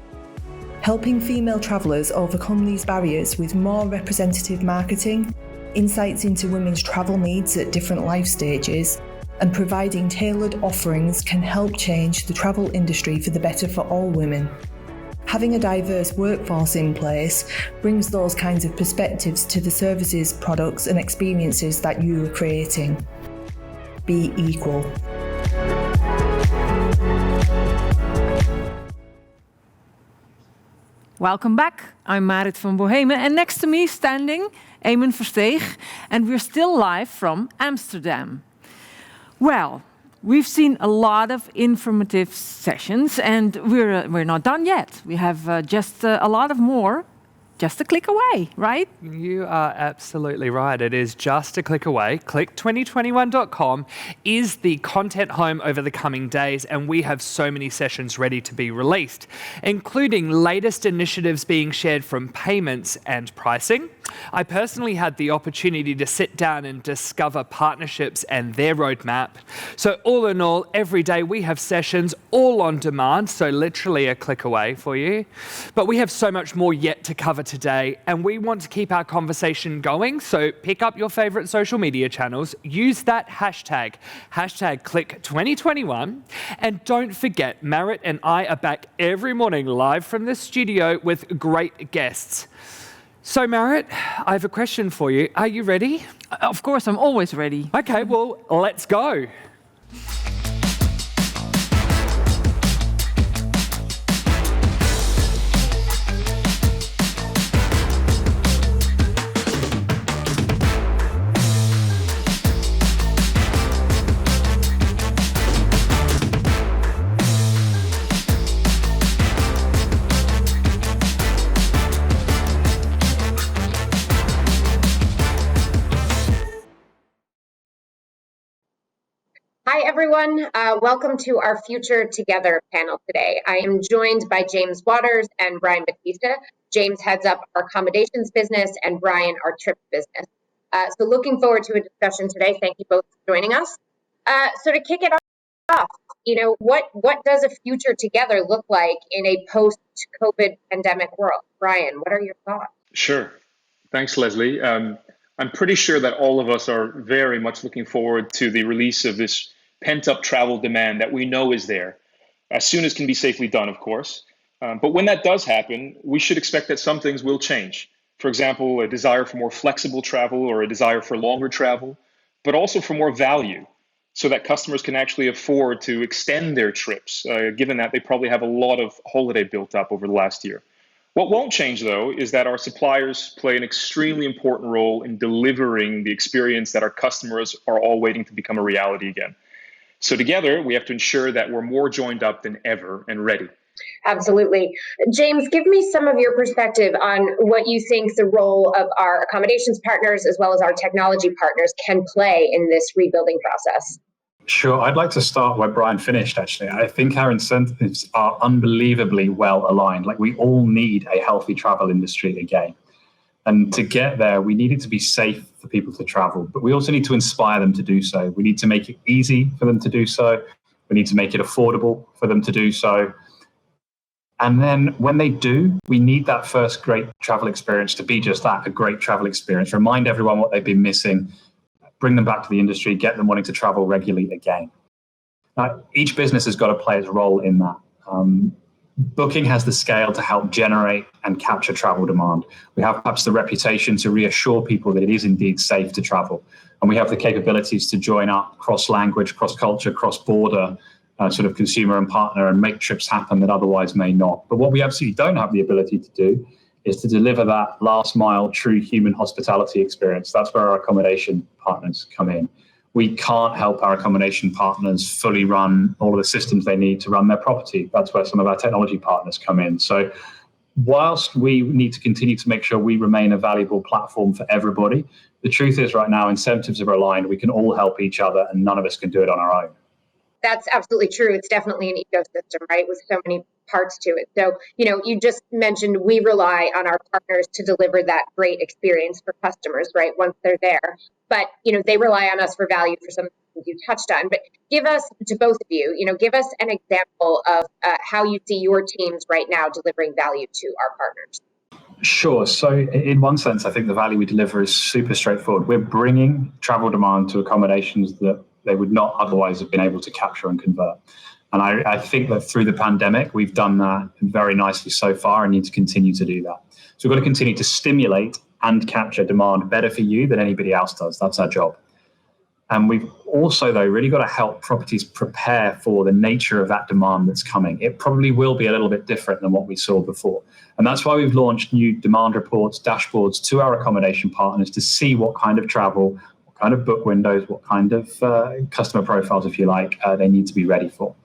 Helping female travellers overcome these barriers with more representative marketing, insights into women's travel needs at different life stages, and providing tailored offerings can help change the travel industry for the better for all women. Having a diverse workforce in place brings those kinds of perspectives to the services, products, and experiences that you are creating. Be equal. Welcome back. I'm Marit van Bohemen, and next to me standing, Eamon Versteeg, and we're still live from Amsterdam. Well, we've seen a lot of informative sessions, and we're not done yet. We have just a lot of more, just a click away, right? You are absolutely right. It is just a click away. Click2021.com is the content home over the coming days, and we have so many sessions ready to be released, including latest initiatives being shared from payments and pricing. I personally had the opportunity to sit down and discover partnerships and their roadmap. So all in all, every day we have sessions all on demand, so literally a click away for you. But we have so much more yet to cover today, and we want to keep our conversation going, so pick up your favorite social media channels, use that hashtag Click2021, and don't forget, Marit and I are back every morning live from the studio with great guests. So Marit, I have a question for you. Are you ready? Of course, I'm always ready. Okay, well, let's go. Hi, everyone. Welcome to our Future Together panel today. I am joined by James Waters and Brian Batista. James heads up our accommodations business and Brian our trips business. So looking forward to a discussion today. Thank you both for joining us. So to kick it off, what does a future together look like in a post-COVID pandemic world? Brian, what are your thoughts? Sure. Thanks, Leslie. I'm pretty sure that all of us are very much looking forward to the release of this pent-up travel demand that we know is there, as soon as can be safely done, of course. But when that does happen, we should expect that some things will change. For example, a desire for more flexible travel or a desire for longer travel, but also for more value, so that customers can actually afford to extend their trips, given that they probably have a lot of holiday built up over the last year. What won't change, though, is that our suppliers play an extremely important role in delivering the experience that our customers are all waiting to become a reality again. So together, we have to ensure that we're more joined up than ever and ready. Absolutely. James, give me some of your perspective on what you think the role of our accommodations partners as well as our technology partners can play in this rebuilding process. Sure. I'd like to start where Brian finished, actually. I think our incentives are unbelievably well aligned. Like, we all need a healthy travel industry again. And to get there, we need it to be safe for people to travel, but we also need to inspire them to do so. We need to make it easy for them to do so. We need to make it affordable for them to do so. And then when they do, we need that first great travel experience to be just that, a great travel experience. Remind everyone what they've been missing, bring them back to the industry, get them wanting to travel regularly again. Now, each business has got to play its role in that. Booking has the scale to help generate and capture travel demand. We have perhaps the reputation to reassure people that it is indeed safe to travel. And we have the capabilities to join up cross-language, cross-culture, cross-border sort of consumer and partner and make trips happen that otherwise may not. But what we absolutely don't have the ability to do is to deliver that last mile true human hospitality experience. That's where our accommodation partners come in. We can't help our accommodation partners fully run all of the systems they need to run their property. That's where some of our technology partners come in. So whilst we need to continue to make sure we remain a valuable platform for everybody, the truth is right now incentives are aligned. We can all help each other and none of us can do it on our own. That's absolutely true. It's definitely an ecosystem, right, with so many parts to it. So, you just mentioned we rely on our partners to deliver that great experience for customers, right, once they're there. But, they rely on us for value for some things you touched on. But give us, to both of you, give us an example of how you see your teams right now delivering value to our partners. Sure. So in one sense, I think the value we deliver is super straightforward. We're bringing travel demand to accommodations that they would not otherwise have been able to capture and convert. And I think that through the pandemic, we've done that very nicely so far and need to continue to do that. So we've got to continue to stimulate and capture demand better for you than anybody else does. That's our job. And we've also, though, really got to help properties prepare for the nature of that demand that's coming. It probably will be a little bit different than what we saw before. And that's why we've launched new demand reports, dashboards to our accommodation partners to see what kind of travel, what kind of book windows, what kind of customer profiles, if you like, they need to be ready for.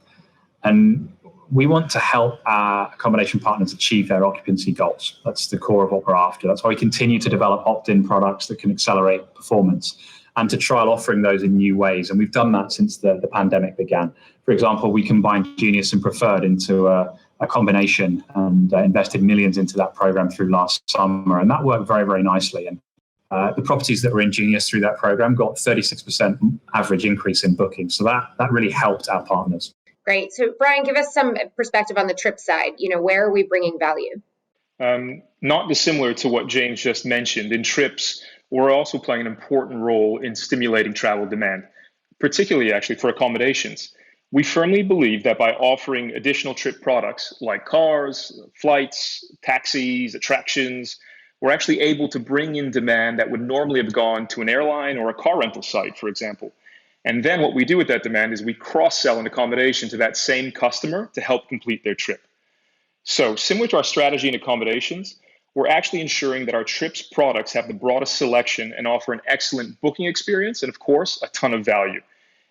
And we want to help our accommodation partners achieve their occupancy goals. That's the core of what we're after. That's why we continue to develop opt-in products that can accelerate performance and to trial offering those in new ways. And we've done that since the pandemic began. For example, we combined Genius and Preferred into a combination and invested millions into that program through last summer. And that worked very, very nicely. And the properties that were in Genius through that program got 36% average increase in bookings. So that really helped our partners. Great. So Brian, give us some perspective on the trip side. Where are we bringing value? Not dissimilar to what James just mentioned. In trips, we're also playing an important role in stimulating travel demand, particularly actually for accommodations. We firmly believe that by offering additional trip products like cars, flights, taxis, attractions, we're actually able to bring in demand that would normally have gone to an airline or a car rental site, for example. And then what we do with that demand is we cross-sell an accommodation to that same customer to help complete their trip. So similar to our strategy in accommodations, we're actually ensuring that our trips products have the broadest selection and offer an excellent booking experience and, of course, a ton of value.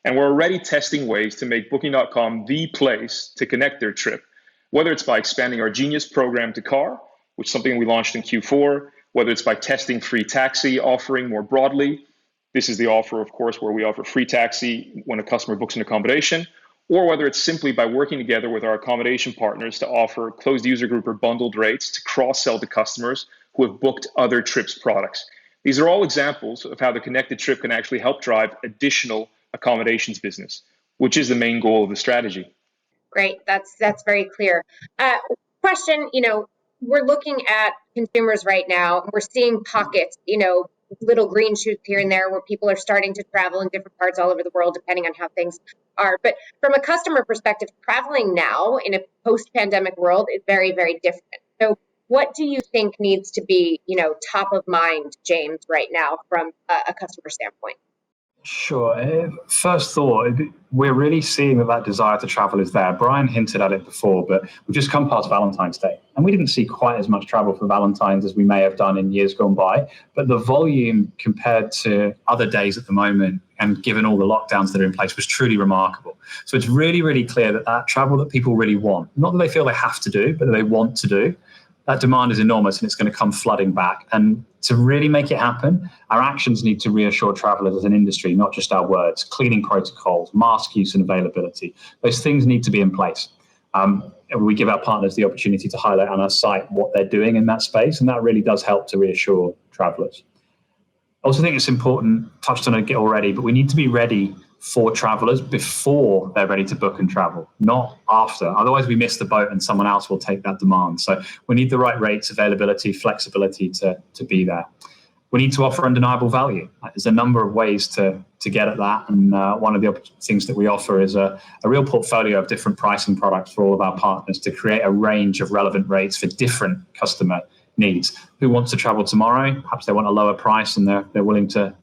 And we're already testing ways to make Booking.com the place to connect their trip, whether it's by expanding our Genius program to car, which is something we launched in Q4, whether it's by testing free taxi offering more broadly, This is the offer, of course, where we offer free taxi when a customer books an accommodation, or whether it's simply by working together with our accommodation partners to offer closed user group or bundled rates to cross-sell to customers who have booked other trips products. These are all examples of how the connected trip can actually help drive additional accommodations business, which is the main goal of the strategy. Great, that's very clear. Question, we're looking at consumers right now, and we're seeing pockets, little green shoots here and there where people are starting to travel in different parts all over the world, depending on how things are. But from a customer perspective, traveling now in a post-pandemic world is very, very different. So what do you think needs to be, top of mind, James, right now from a customer standpoint? Sure. First thought, we're really seeing that desire to travel is there. Brian hinted at it before, but we've just come past Valentine's Day, and we didn't see quite as much travel for Valentine's as we may have done in years gone by. But the volume compared to other days at the moment, and given all the lockdowns that are in place, was truly remarkable. So it's really, really clear that travel that people really want, not that they feel they have to do, but that they want to do, that demand is enormous and it's going to come flooding back. And to really make it happen, our actions need to reassure travelers as an industry, not just our words. Cleaning protocols, mask use and availability, those things need to be in place. We give our partners the opportunity to highlight on our site what they're doing in that space, and that really does help to reassure travelers. I also think it's important, touched on it already, but we need to be ready for travelers before they're ready to book and travel, not after. Otherwise, we miss the boat and someone else will take that demand. So we need the right rates, availability, flexibility to be there. We need to offer undeniable value. There's a number of ways to get at that. And one of the things that we offer is a real portfolio of different pricing products for all of our partners to create a range of relevant rates for different customer needs. Who wants to travel tomorrow? Perhaps they want a lower price and they're willing to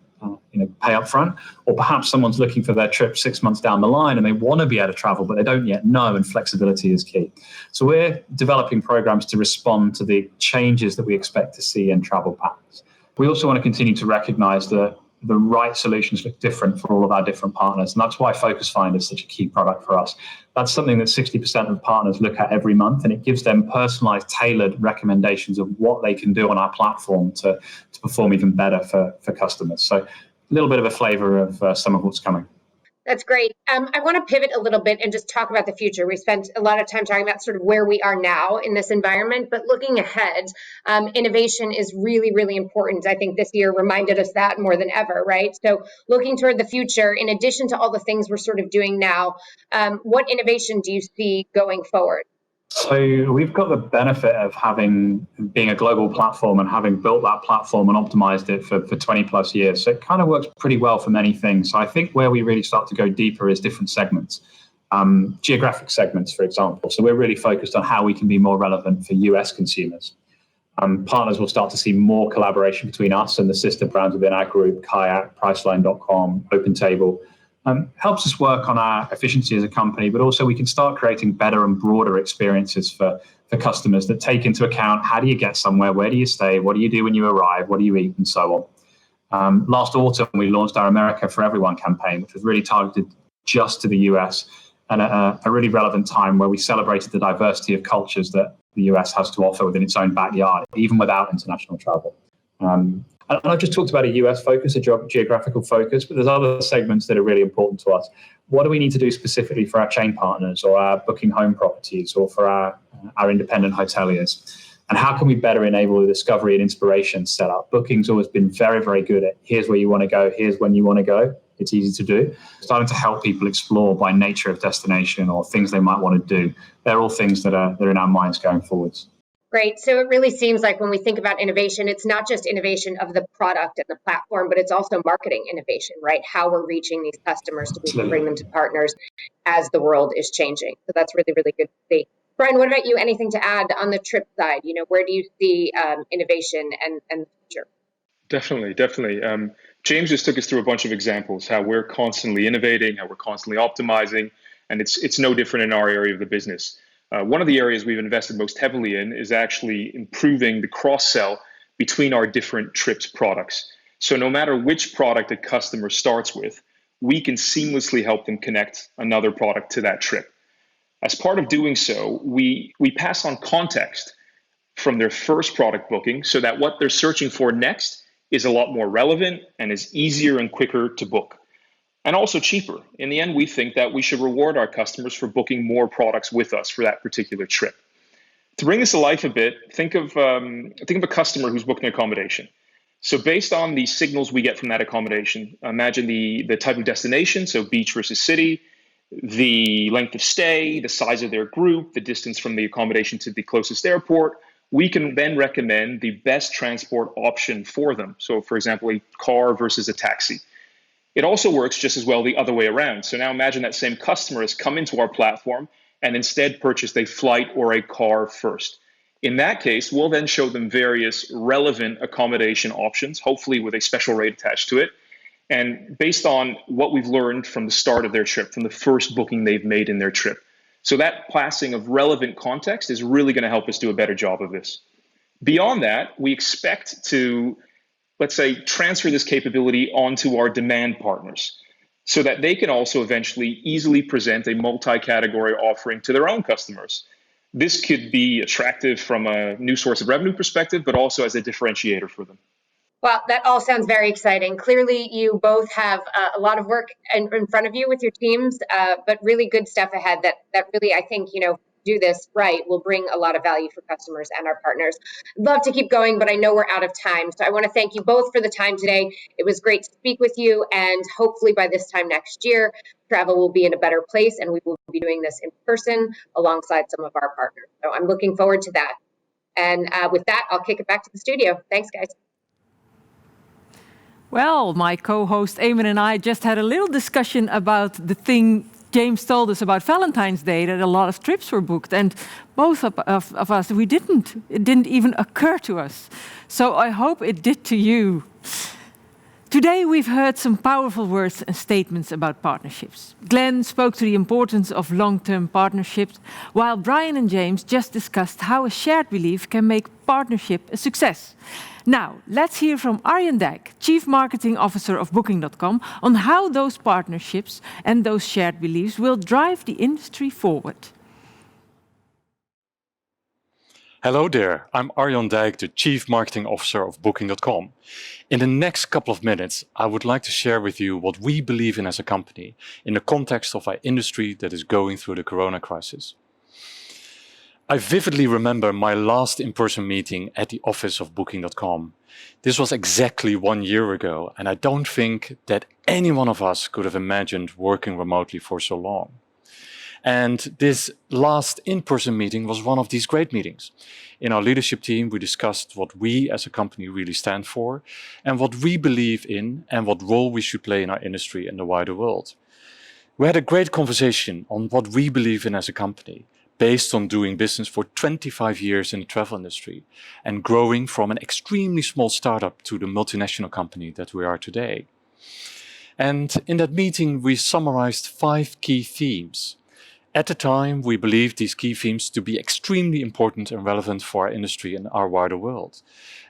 pay up front, or perhaps someone's looking for their trip 6 months down the line and they want to be able to travel, but they don't yet know, and flexibility is key. So we're developing programs to respond to the changes that we expect to see in travel patterns. We also want to continue to recognize that the right solutions look different for all of our different partners, and that's why Focus Finder is such a key product for us. That's something that 60% of partners look at every month, and it gives them personalized, tailored recommendations of what they can do on our platform to perform even better for customers. So a little bit of a flavor of some of what's coming. That's great. I want to pivot a little bit and just talk about the future. We spent a lot of time talking about sort of where we are now in this environment, but looking ahead, innovation is really, really important. I think this year reminded us that more than ever, right? So looking toward the future, in addition to all the things we're sort of doing now, what innovation do you see going forward? So we've got the benefit of being a global platform and having built that platform and optimized it for 20 plus years. So it kind of works pretty well for many things. So I think where we really start to go deeper is different segments, geographic segments, for example. So we're really focused on how we can be more relevant for US consumers. Partners will start to see more collaboration between us and the sister brands within our group, Kayak, Priceline.com, OpenTable. Helps us work on our efficiency as a company, but also we can start creating better and broader experiences for customers that take into account how do you get somewhere, where do you stay, what do you do when you arrive, what do you eat, and so on. Last autumn, we launched our America for Everyone campaign, which was really targeted just to the US, and at a really relevant time where we celebrated the diversity of cultures that the US has to offer within its own backyard, even without international travel. And I've just talked about a US focus, a geographical focus, but there's other segments that are really important to us. What do we need to do specifically for our chain partners or our booking home properties or for our independent hoteliers? And how can we better enable the discovery and inspiration setup? Booking's always been very, very good at here's where you want to go, here's when you want to go. It's easy to do. Starting to help people explore by nature of destination or things they might want to do. They're all things that are in our minds going forwards. Great. So it really seems like when we think about innovation, it's not just innovation of the product and the platform, but it's also marketing innovation, right? How we're reaching these customers to bring them to partners as the world is changing. So that's really, really good to see. Brian, what about you? Anything to add on the trip side? Where do you see innovation and the future? Definitely. James just took us through a bunch of examples, how we're constantly innovating, how we're constantly optimizing, and it's no different in our area of the business. One of the areas we've invested most heavily in is actually improving the cross-sell between our different trips products. So no matter which product a customer starts with, we can seamlessly help them connect another product to that trip. As part of doing so, we pass on context from their first product booking so that what they're searching for next is a lot more relevant and is easier and quicker to book. And also cheaper. In the end, we think that we should reward our customers for booking more products with us for that particular trip. To bring this to life a bit, think of a customer who's booking accommodation. So based on the signals we get from that accommodation, imagine the type of destination, so beach versus city, the length of stay, the size of their group, the distance from the accommodation to the closest airport. We can then recommend the best transport option for them. So for example, a car versus a taxi. It also works just as well the other way around. So now imagine that same customer has come into our platform and instead purchased a flight or a car first. In that case, we'll then show them various relevant accommodation options, hopefully with a special rate attached to it. And based on what we've learned from the start of their trip, from the first booking they've made in their trip. So that passing of relevant context is really going to help us do a better job of this. Beyond that, we expect to, let's say, transfer this capability onto our demand partners so that they can also eventually easily present a multi-category offering to their own customers. This could be attractive from a new source of revenue perspective, but also as a differentiator for them. Well, that all sounds very exciting. Clearly, you both have a lot of work in front of you with your teams, but really good stuff ahead that really, I think, do this right will bring a lot of value for customers and our partners. I'd love to keep going, but I know we're out of time. So I want to thank you both for the time today. It was great to speak with you, and hopefully by this time next year, travel will be in a better place and we will be doing this in person alongside some of our partners. So I'm looking forward to that. And with that, I'll kick it back to the studio. Thanks, guys. Well, my co-host Eamon and I just had a little discussion about the thing James told us about Valentine's Day, that a lot of trips were booked, and both of us, it didn't even occur to us. So I hope it did to you. Today we've heard some powerful words and statements about partnerships. Glenn spoke to the importance of long-term partnerships, while Brian and James just discussed how a shared belief can make partnership a success. Now, let's hear from Arjan Dijk, Chief Marketing Officer of Booking.com, on how those partnerships and those shared beliefs will drive the industry forward. Hello there, I'm Arjan Dijk, the Chief Marketing Officer of Booking.com. In the next couple of minutes, I would like to share with you what we believe in as a company in the context of our industry that is going through the corona crisis. I vividly remember my last in-person meeting at the office of Booking.com. This was exactly 1 year ago, and I don't think that any one of us could have imagined working remotely for so long. And this last in-person meeting was one of these great meetings. In our leadership team, we discussed what we as a company really stand for and what we believe in and what role we should play in our industry and the wider world. We had a great conversation on what we believe in as a company, based on doing business for 25 years in the travel industry and growing from an extremely small startup to the multinational company that we are today. And in that meeting, we summarized 5 key themes. At the time, we believed these key themes to be extremely important and relevant for our industry and our wider world.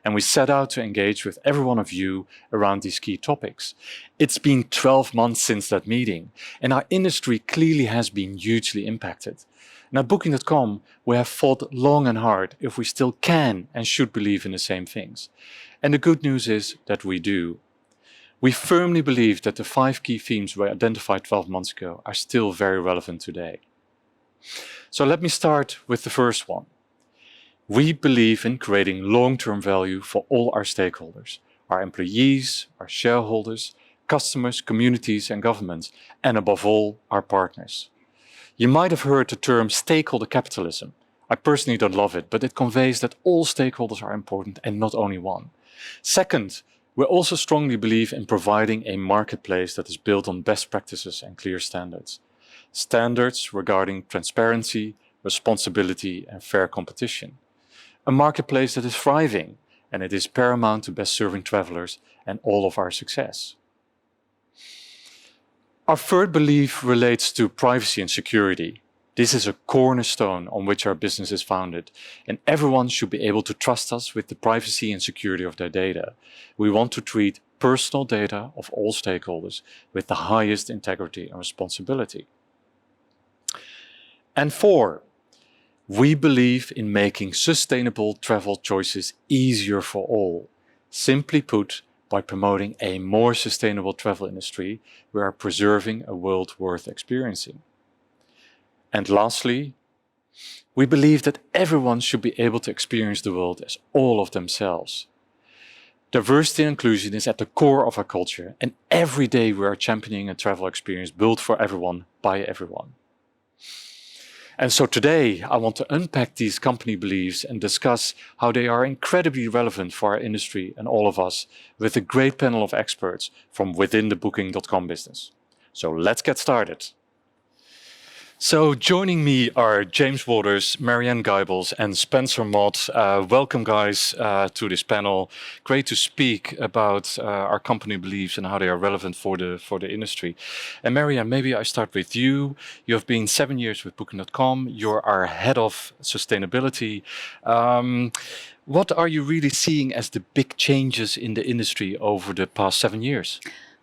And we set out to engage with every one of you around these key topics. It's been 12 months since that meeting, and our industry clearly has been hugely impacted. Now, Booking.com, we have thought long and hard if we still can and should believe in the same things. And the good news is that we do. We firmly believe that the 5 key themes we identified 12 months ago are still very relevant today. So let me start with the first one. We believe in creating long-term value for all our stakeholders, our employees, our shareholders, customers, communities and governments, and above all, our partners. You might have heard the term stakeholder capitalism. I personally don't love it, but it conveys that all stakeholders are important and not only one. Second, we also strongly believe in providing a marketplace that is built on best practices and clear standards. Standards regarding transparency, responsibility and fair competition. A marketplace that is thriving, and it is paramount to best serving travelers and all of our success. Our third belief relates to privacy and security. This is a cornerstone on which our business is founded, and everyone should be able to trust us with the privacy and security of their data. We want to treat personal data of all stakeholders with the highest integrity and responsibility. And 4, we believe in making sustainable travel choices easier for all. Simply put, By promoting a more sustainable travel industry, we are preserving a world worth experiencing. And lastly, we believe that everyone should be able to experience the world as all of themselves. Diversity and inclusion is at the core of our culture, and every day we are championing a travel experience built for everyone, by everyone. And so today I want to unpack these company beliefs and discuss how they are incredibly relevant for our industry and all of us with a great panel of experts from within the Booking.com business. So let's get started. So joining me are James Waters, Marianne Geibels, and Spencer Mott. Welcome, guys, to this panel. Great to speak about our company beliefs and how they are relevant for the industry. And Marianne, maybe I start with you. You have been 7 years with Booking.com. You're our head of sustainability. What are you really seeing as the big changes in the industry over the past 7 years?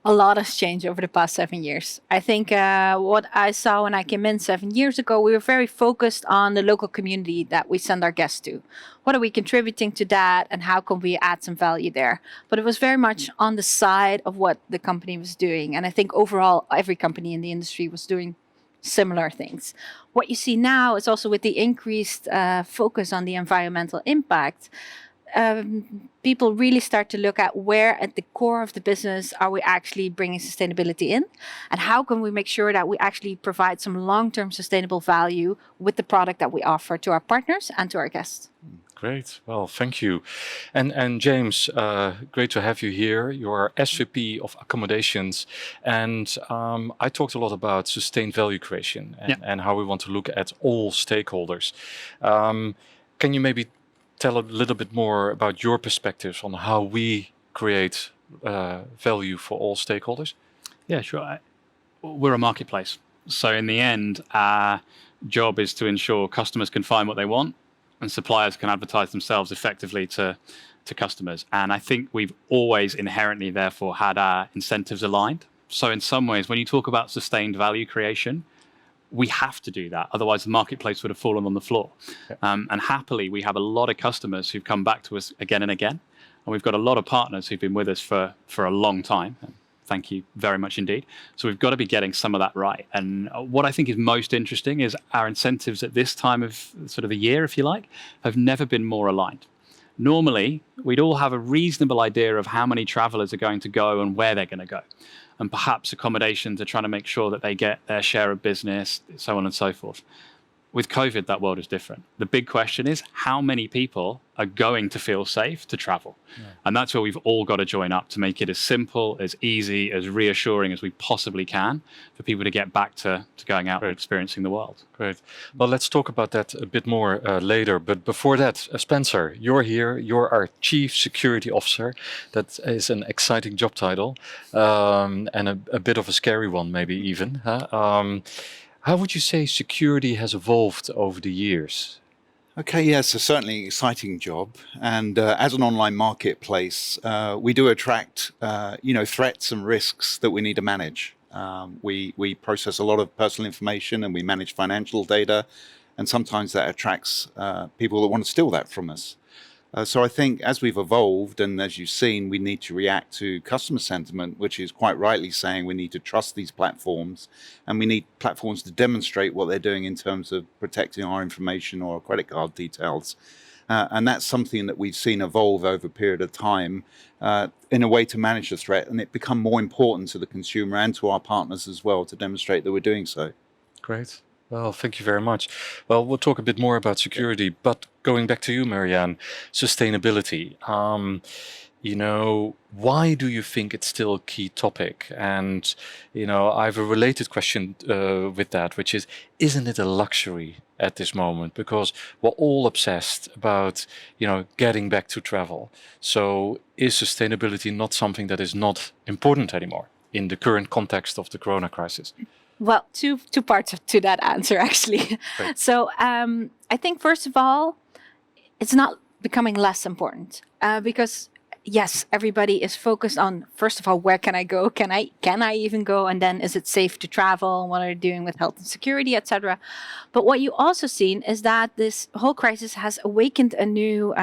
A lot has changed over the past 7 years. I think what I saw when I came in 7 years ago, we were very focused on the local community that we send our guests to. What are we contributing to that and how can we add some value there? But it was very much on the side of what the company was doing. And I think overall, every company in the industry was doing similar things. What you see now is also with the increased focus on the environmental impact, people really start to look at where at the core of the business are we actually bringing sustainability in, and how can we make sure that we actually provide some long-term sustainable value with the product that we offer to our partners and to our guests. Great. Well, thank you. And James, great to have you here. You're SVP of Accommodations. And I talked a lot about sustained value creation and how we want to look at all stakeholders. Can you maybe tell a little bit more about your perspectives on how we create value for all stakeholders? Yeah, sure. We're a marketplace. So in the end, our job is to ensure customers can find what they want and suppliers can advertise themselves effectively to customers. And I think we've always inherently, therefore, had our incentives aligned. So in some ways, when you talk about sustained value creation, we have to do that. Otherwise, the marketplace would have fallen on the floor. And happily, we have a lot of customers who've come back to us again and again. And we've got a lot of partners who've been with us for a long time. And thank you very much indeed. So we've got to be getting some of that right. And what I think is most interesting is our incentives at this time of sort of the year, if you like, have never been more aligned. Normally, we'd all have a reasonable idea of how many travelers are going to go and where they're going to go. And perhaps accommodations are trying to make sure that they get their share of business, so on and so forth. With COVID, that world is different. The big question is how many people are going to feel safe to travel? Yeah. And that's where we've all got to join up to make it as simple, as easy, as reassuring as we possibly can for people to get back to going out and experiencing the world. Great. Well, let's talk about that a bit more later. But before that, Spencer, you're here. You're our Chief Security Officer. That is an exciting job title and a bit of a scary one, maybe even. How would you say security has evolved over the years? Okay, yes, so certainly an exciting job. And as an online marketplace, we do attract, threats and risks that we need to manage. We process a lot of personal information and we manage financial data. And sometimes that attracts people that want to steal that from us. So I think as we've evolved and as you've seen, we need to react to customer sentiment, which is quite rightly saying we need to trust these platforms and we need platforms to demonstrate what they're doing in terms of protecting our information or our credit card details. And that's something that we've seen evolve over a period of time in a way to manage the threat, and it become more important to the consumer and to our partners as well to demonstrate that we're doing so. Great. Well, thank you very much. Well, we'll talk a bit more about security, but going back to you, Marianne, sustainability. Why do you think it's still a key topic? And, I have a related question with that, which is, isn't it a luxury at this moment? Because we're all obsessed about, getting back to travel. So is sustainability not something that is not important anymore in the current context of the corona crisis? Well, two parts to that answer, actually. Right. So I think, first of all, it's not becoming less important because, yes, everybody is focused on, first of all, where can I go? Can I even go? And then is it safe to travel? What are you doing with health and security, etc.? But what you also seen is that this whole crisis has awakened a new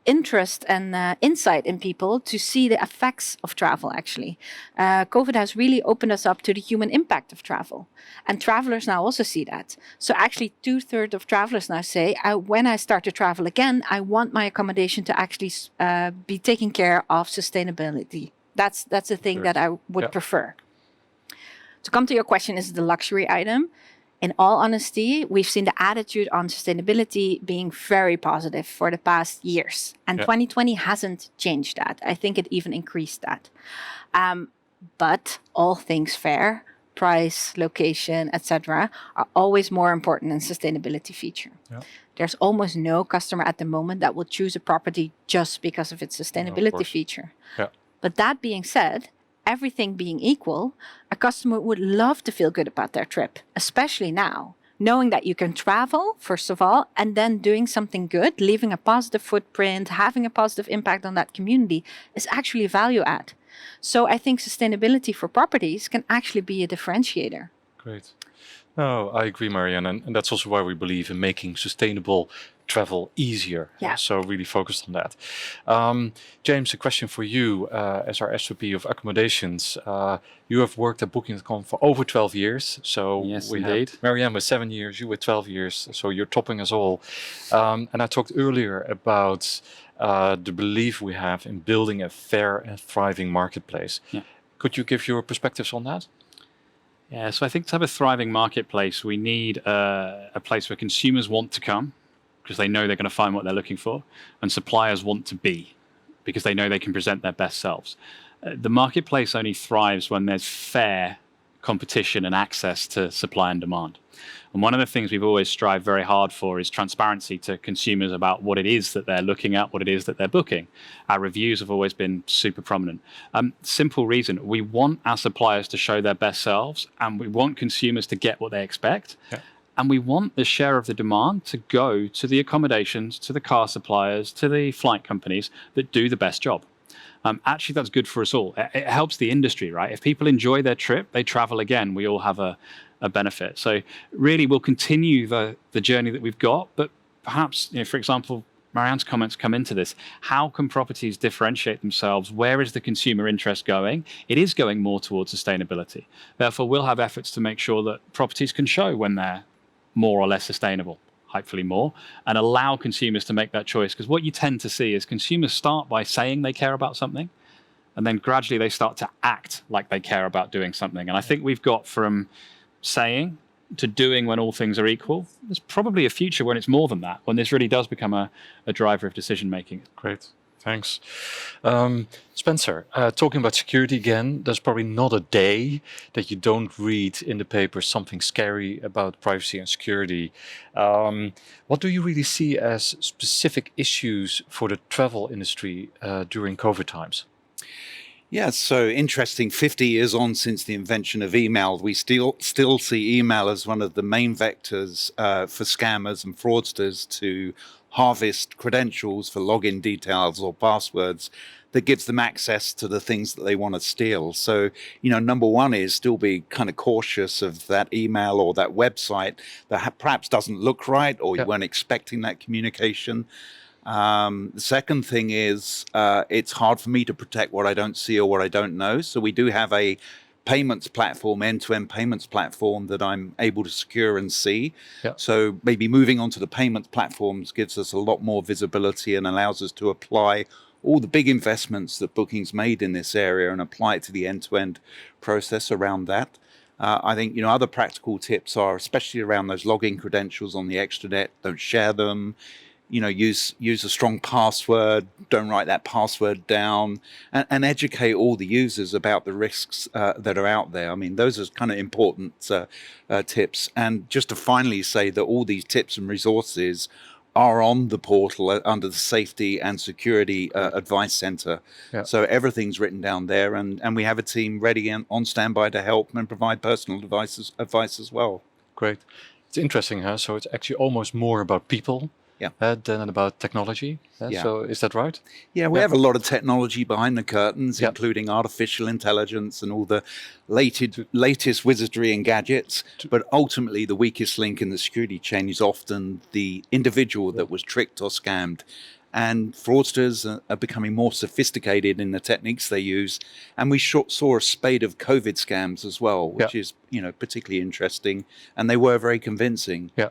interest and insight in people to see the effects of travel, actually. COVID has really opened us up to the human impact of travel. And travelers now also see that. So actually 2/3 of travelers now say, when I start to travel again, I want my accommodation to actually be taking care of sustainability. That's the thing that I would prefer. To come to your question, is it a luxury item? In all honesty, we've seen the attitude on sustainability being very positive for the past years. And 2020 hasn't changed that. I think it even increased that. But all things fair, price, location, etc., are always more important than sustainability feature. Yeah. There's almost no customer at the moment that will choose a property just because of its sustainability feature. Yeah. But that being said, everything being equal, a customer would love to feel good about their trip, especially now, knowing that you can travel, first of all, and then doing something good, leaving a positive footprint, having a positive impact on that community is actually a value add. So I think sustainability for properties can actually be a differentiator. Great. No, I agree, Marianne, and that's also why we believe in making sustainable travel easier. Yeah. So really focused on that. James, a question for you as our SVP of accommodations. You have worked at Booking.com for over 12 years. So yes, we indeed. have Marianne with 7 years, you with 12 years. So you're topping us all. And I talked earlier about the belief we have in building a fair and thriving marketplace. Yeah. Could you give your perspectives on that? Yeah, so I think to have a thriving marketplace, we need a place where consumers want to come because they know they're going to find what they're looking for, and suppliers want to be because they know they can present their best selves. The marketplace only thrives when there's fair competition and access to supply and demand. And one of the things we've always strived very hard for is transparency to consumers about what it is that they're looking at, what it is that they're booking. Our reviews have always been super prominent. Simple reason, we want our suppliers to show their best selves, and we want consumers to get what they expect. Yeah. And we want the share of the demand to go to the accommodations, to the car suppliers, to the flight companies that do the best job. Actually, that's good for us all. It helps the industry, right? If people enjoy their trip, they travel again. We all have a benefit. So really, we'll continue the journey that we've got. But perhaps, for example, Marianne's comments come into this. How can properties differentiate themselves? Where is the consumer interest going? It is going more towards sustainability. Therefore, we'll have efforts to make sure that properties can show when they're more or less sustainable, hopefully more, and allow consumers to make that choice. Because what you tend to see is consumers start by saying they care about something, and then gradually they start to act like they care about doing something. And I think we've got from saying to doing when all things are equal. There's probably a future when it's more than that, when this really does become a driver of decision making. Great. Thanks. Spencer, talking about security again, there's probably not a day that you don't read in the paper something scary about privacy and security. What do you really see as specific issues for the travel industry during COVID times? Yeah, so interesting. 50 years on since the invention of email, we still see email as one of the main vectors for scammers and fraudsters to harvest credentials for login details or passwords that gives them access to the things that they want to steal. So, number one is still be kind of cautious of that email or that website that perhaps doesn't look right, or you weren't expecting that communication. The second thing is it's hard for me to protect what I don't see or what I don't know. So we do have a payments platform, end-to-end payments platform that I'm able to secure and see. Yeah. So maybe moving on to the payments platforms gives us a lot more visibility and allows us to apply all the big investments that Booking's made in this area and apply it to the end-to-end process around that. I think, other practical tips are, especially around those login credentials on the extranet, don't share them. Use a strong password, don't write that password down, and educate all the users about the risks that are out there. I mean, those are kind of important tips. And just to finally say that all these tips and resources are on the portal under the Safety and Security Advice Center. Yeah. So everything's written down there, and we have a team ready and on standby to help and provide personal advice as well. Great. It's interesting, huh? So it's actually almost more about people than about technology. Yeah. So is that right? Yeah, we have a lot of technology behind the curtains, including artificial intelligence and all the latest wizardry and gadgets. But ultimately, the weakest link in the security chain is often the individual that was tricked or scammed. and fraudsters are becoming more sophisticated in the techniques they use. And we saw a spate of COVID scams as well, which is, particularly interesting. And they were very convincing. Yeah.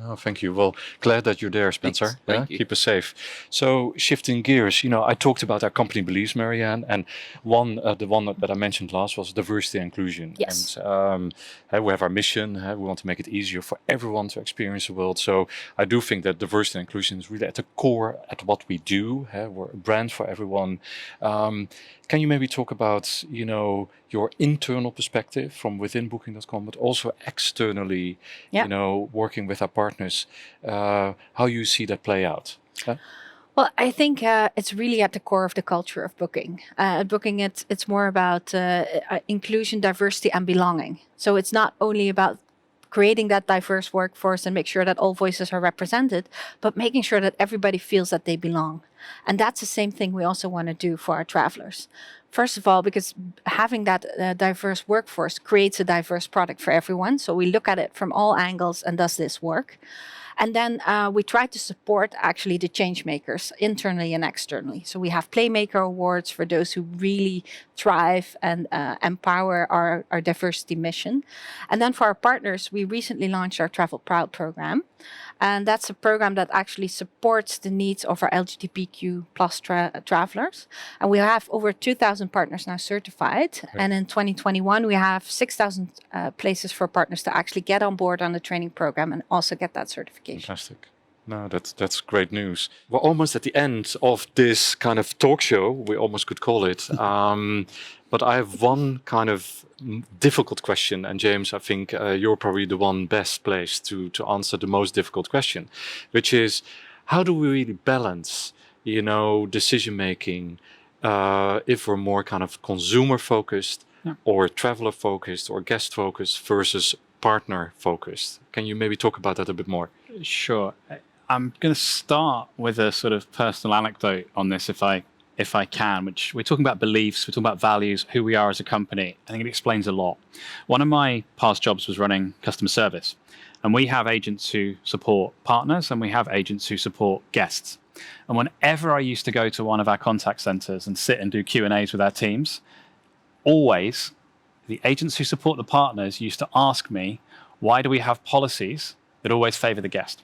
Oh, thank you. Well, glad that you're there, Spencer. Thank you. Keep us safe. So, shifting gears, I talked about our company beliefs, Marianne, and the one that I mentioned last was diversity and inclusion. Yes. And we have our mission. We want to make it easier for everyone to experience the world. So, I do think that diversity and inclusion is really at the core at what we do. We're a brand for everyone. Can you maybe talk about, your internal perspective from within Booking.com, but also externally, working with our partners, how you see that play out? Well, I think it's really at the core of the culture of Booking. At Booking, it's more about inclusion, diversity, and belonging. So it's not only about creating that diverse workforce and make sure that all voices are represented, but making sure that everybody feels that they belong. And that's the same thing we also want to do for our travelers. First of all, because having that diverse workforce creates a diverse product for everyone. So we look at it from all angles and does this work? And then we try to support actually the change makers internally and externally. So we have Playmaker Awards for those who really thrive and empower our diversity mission. And then for our partners, we recently launched our Travel Proud program. And that's a program that actually supports the needs of our LGBTQ plus travelers. And we have over 2,000 partners now certified. Right. And in 2021, we have 6,000 places for partners to actually get on board on the training program and also get that certification. Fantastic. No, that's great news. We're almost at the end of this kind of talk show, we almost could call it. But I have one kind of difficult question, and James, I think you're probably the one best placed to answer the most difficult question, which is, how do we really balance, decision making if we're more kind of consumer focused or traveler focused or guest focused versus partner focused? Can you maybe talk about that a bit more? Sure. I'm going to start with a sort of personal anecdote on this, if I can, which we're talking about beliefs, we're talking about values, who we are as a company. I think it explains a lot. One of my past jobs was running customer service, and we have agents who support partners and we have agents who support guests. And whenever I used to go to one of our contact centers and sit and do Q&As with our teams, always the agents who support the partners used to ask me, why do we have policies that always favor the guest?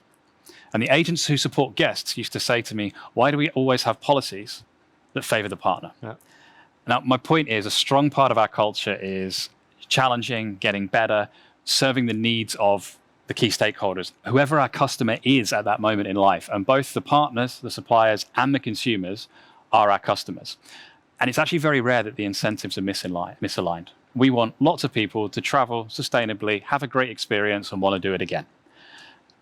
And the agents who support guests used to say to me, why do we always have policies that favor the partner? Yeah. Now, my point is, a strong part of our culture is challenging, getting better, serving the needs of the key stakeholders, whoever our customer is at that moment in life. And both the partners, the suppliers, and the consumers are our customers. And it's actually very rare that the incentives are misaligned. We want lots of people to travel sustainably, have a great experience, and want to do it again.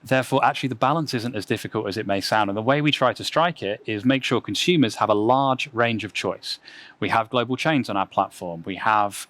Therefore, actually, the balance isn't as difficult as it may sound. And the way we try to strike it is make sure consumers have a large range of choice. We have global chains on our platform. We have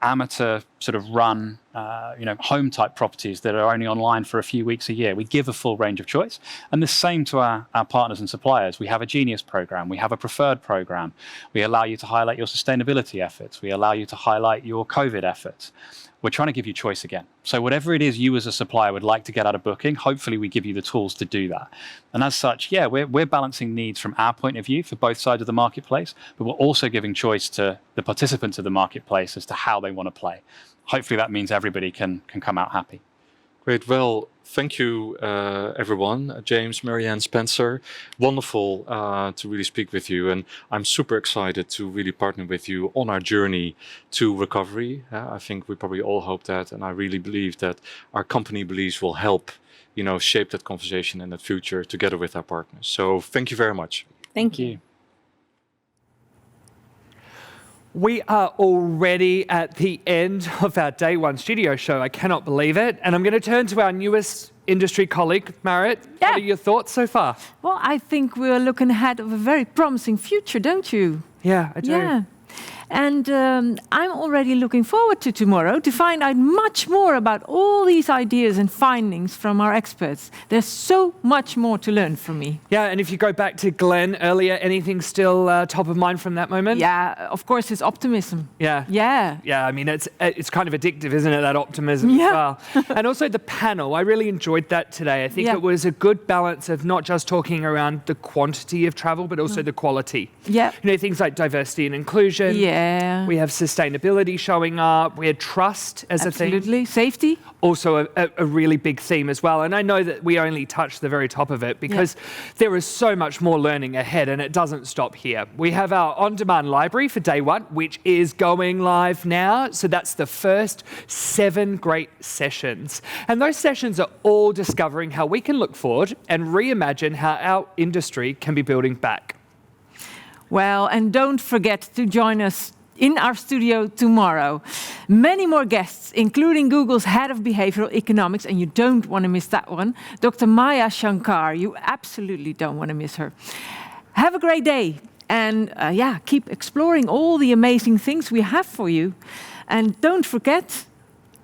amateur sort of run, home type properties that are only online for a few weeks a year. We give a full range of choice. And the same to our partners and suppliers. We have a Genius program. We have a preferred program. We allow you to highlight your sustainability efforts. We allow you to highlight your COVID efforts. We're trying to give you choice again. So whatever it is you as a supplier would like to get out of Booking, hopefully we give you the tools to do that. And as such, we're balancing needs from our point of view for both sides of the marketplace, but we're also giving choice to the participants of the marketplace as to how they want to play. Hopefully that means everybody can come out happy. Great. Well, thank you, everyone. James, Marianne, Spencer. Wonderful to really speak with you. And I'm super excited to really partner with you on our journey to recovery. I think we probably all hope that. And I really believe that our company beliefs will help, shape that conversation in the future together with our partners. So thank you very much. Thank you. We are already at the end of our day one studio show. I cannot believe it. And I'm going to turn to our newest industry colleague, Marit. Yeah. What are your thoughts so far? Well, I think we're looking ahead of a very promising future, don't you? Yeah, I do. Yeah. And I'm already looking forward to tomorrow to find out much more about all these ideas and findings from our experts. There's so much more to learn from me. Yeah, and if you go back to Glenn earlier, anything still top of mind from that moment? Yeah, of course, his optimism. Yeah. Yeah. Yeah, I mean, it's kind of addictive, isn't it, that optimism as well? And also the panel, I really enjoyed that today. I think it was a good balance of not just talking around the quantity of travel, but also the quality. Yeah. You know, things like diversity and inclusion. Yeah. We have sustainability showing up. We had trust as a thing. Absolutely. Safety. Also a really big theme as well. And I know that we only touched the very top of it because there is so much more learning ahead, and it doesn't stop here. We have our on-demand library for day one, which is going live now. So that's the first 7 great sessions. And those sessions are all discovering how we can look forward and reimagine how our industry can be building back. Well, and don't forget to join us in our studio tomorrow. Many more guests, including Google's head of behavioral economics, and you don't want to miss that one, Dr. Maya Shankar. You absolutely don't want to miss her. Have a great day, and keep exploring all the amazing things we have for you. And don't forget,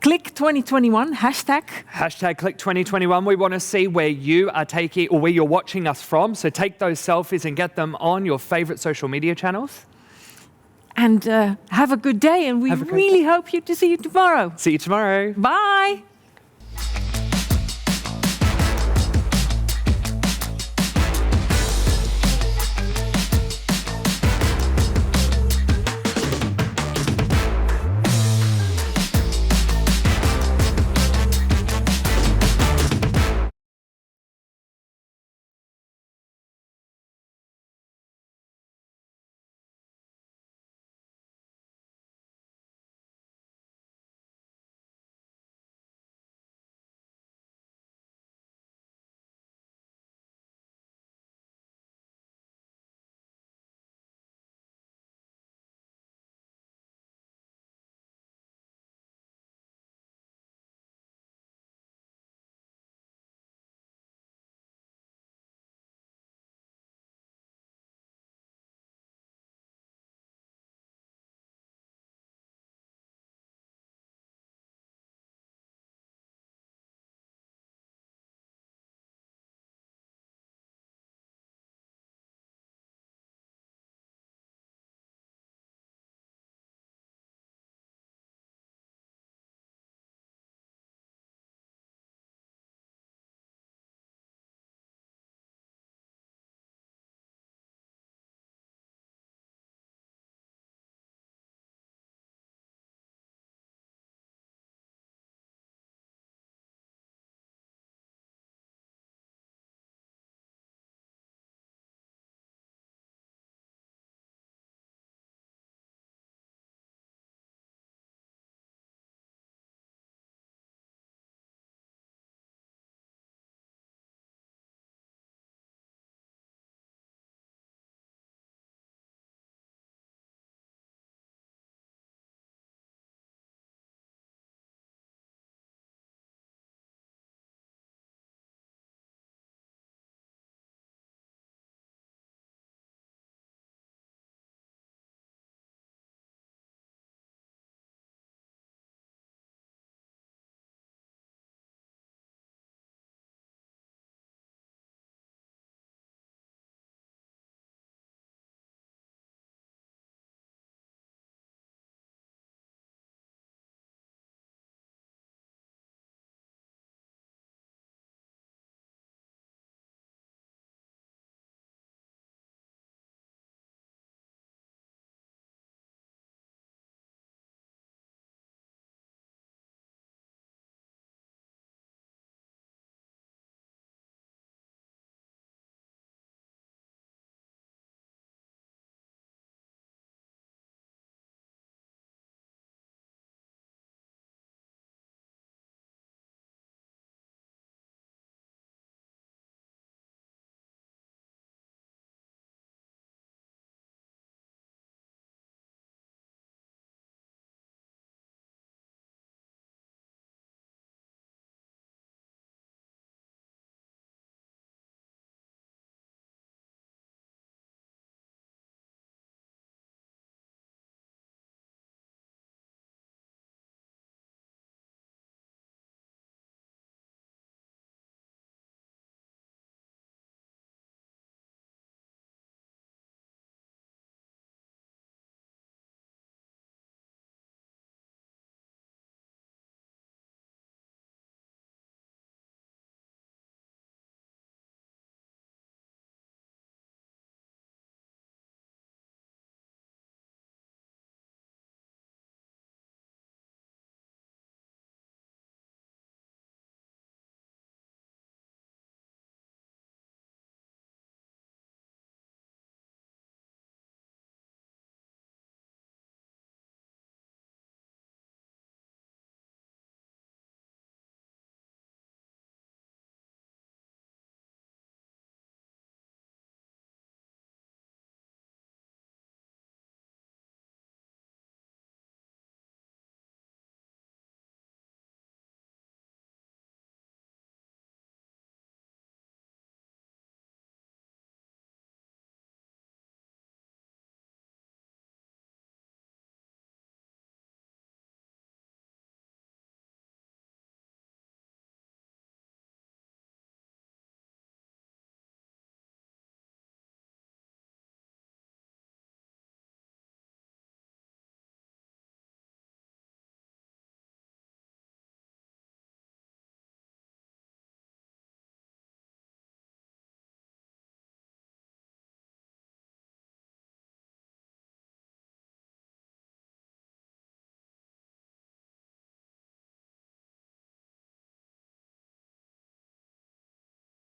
Click 2021, hashtag. Hashtag Click 2021. We want to see where you are taking, or where you're watching us from. So take those selfies and get them on your favorite social media channels. And have a good day, and we really hope to see you tomorrow. See you tomorrow. Bye.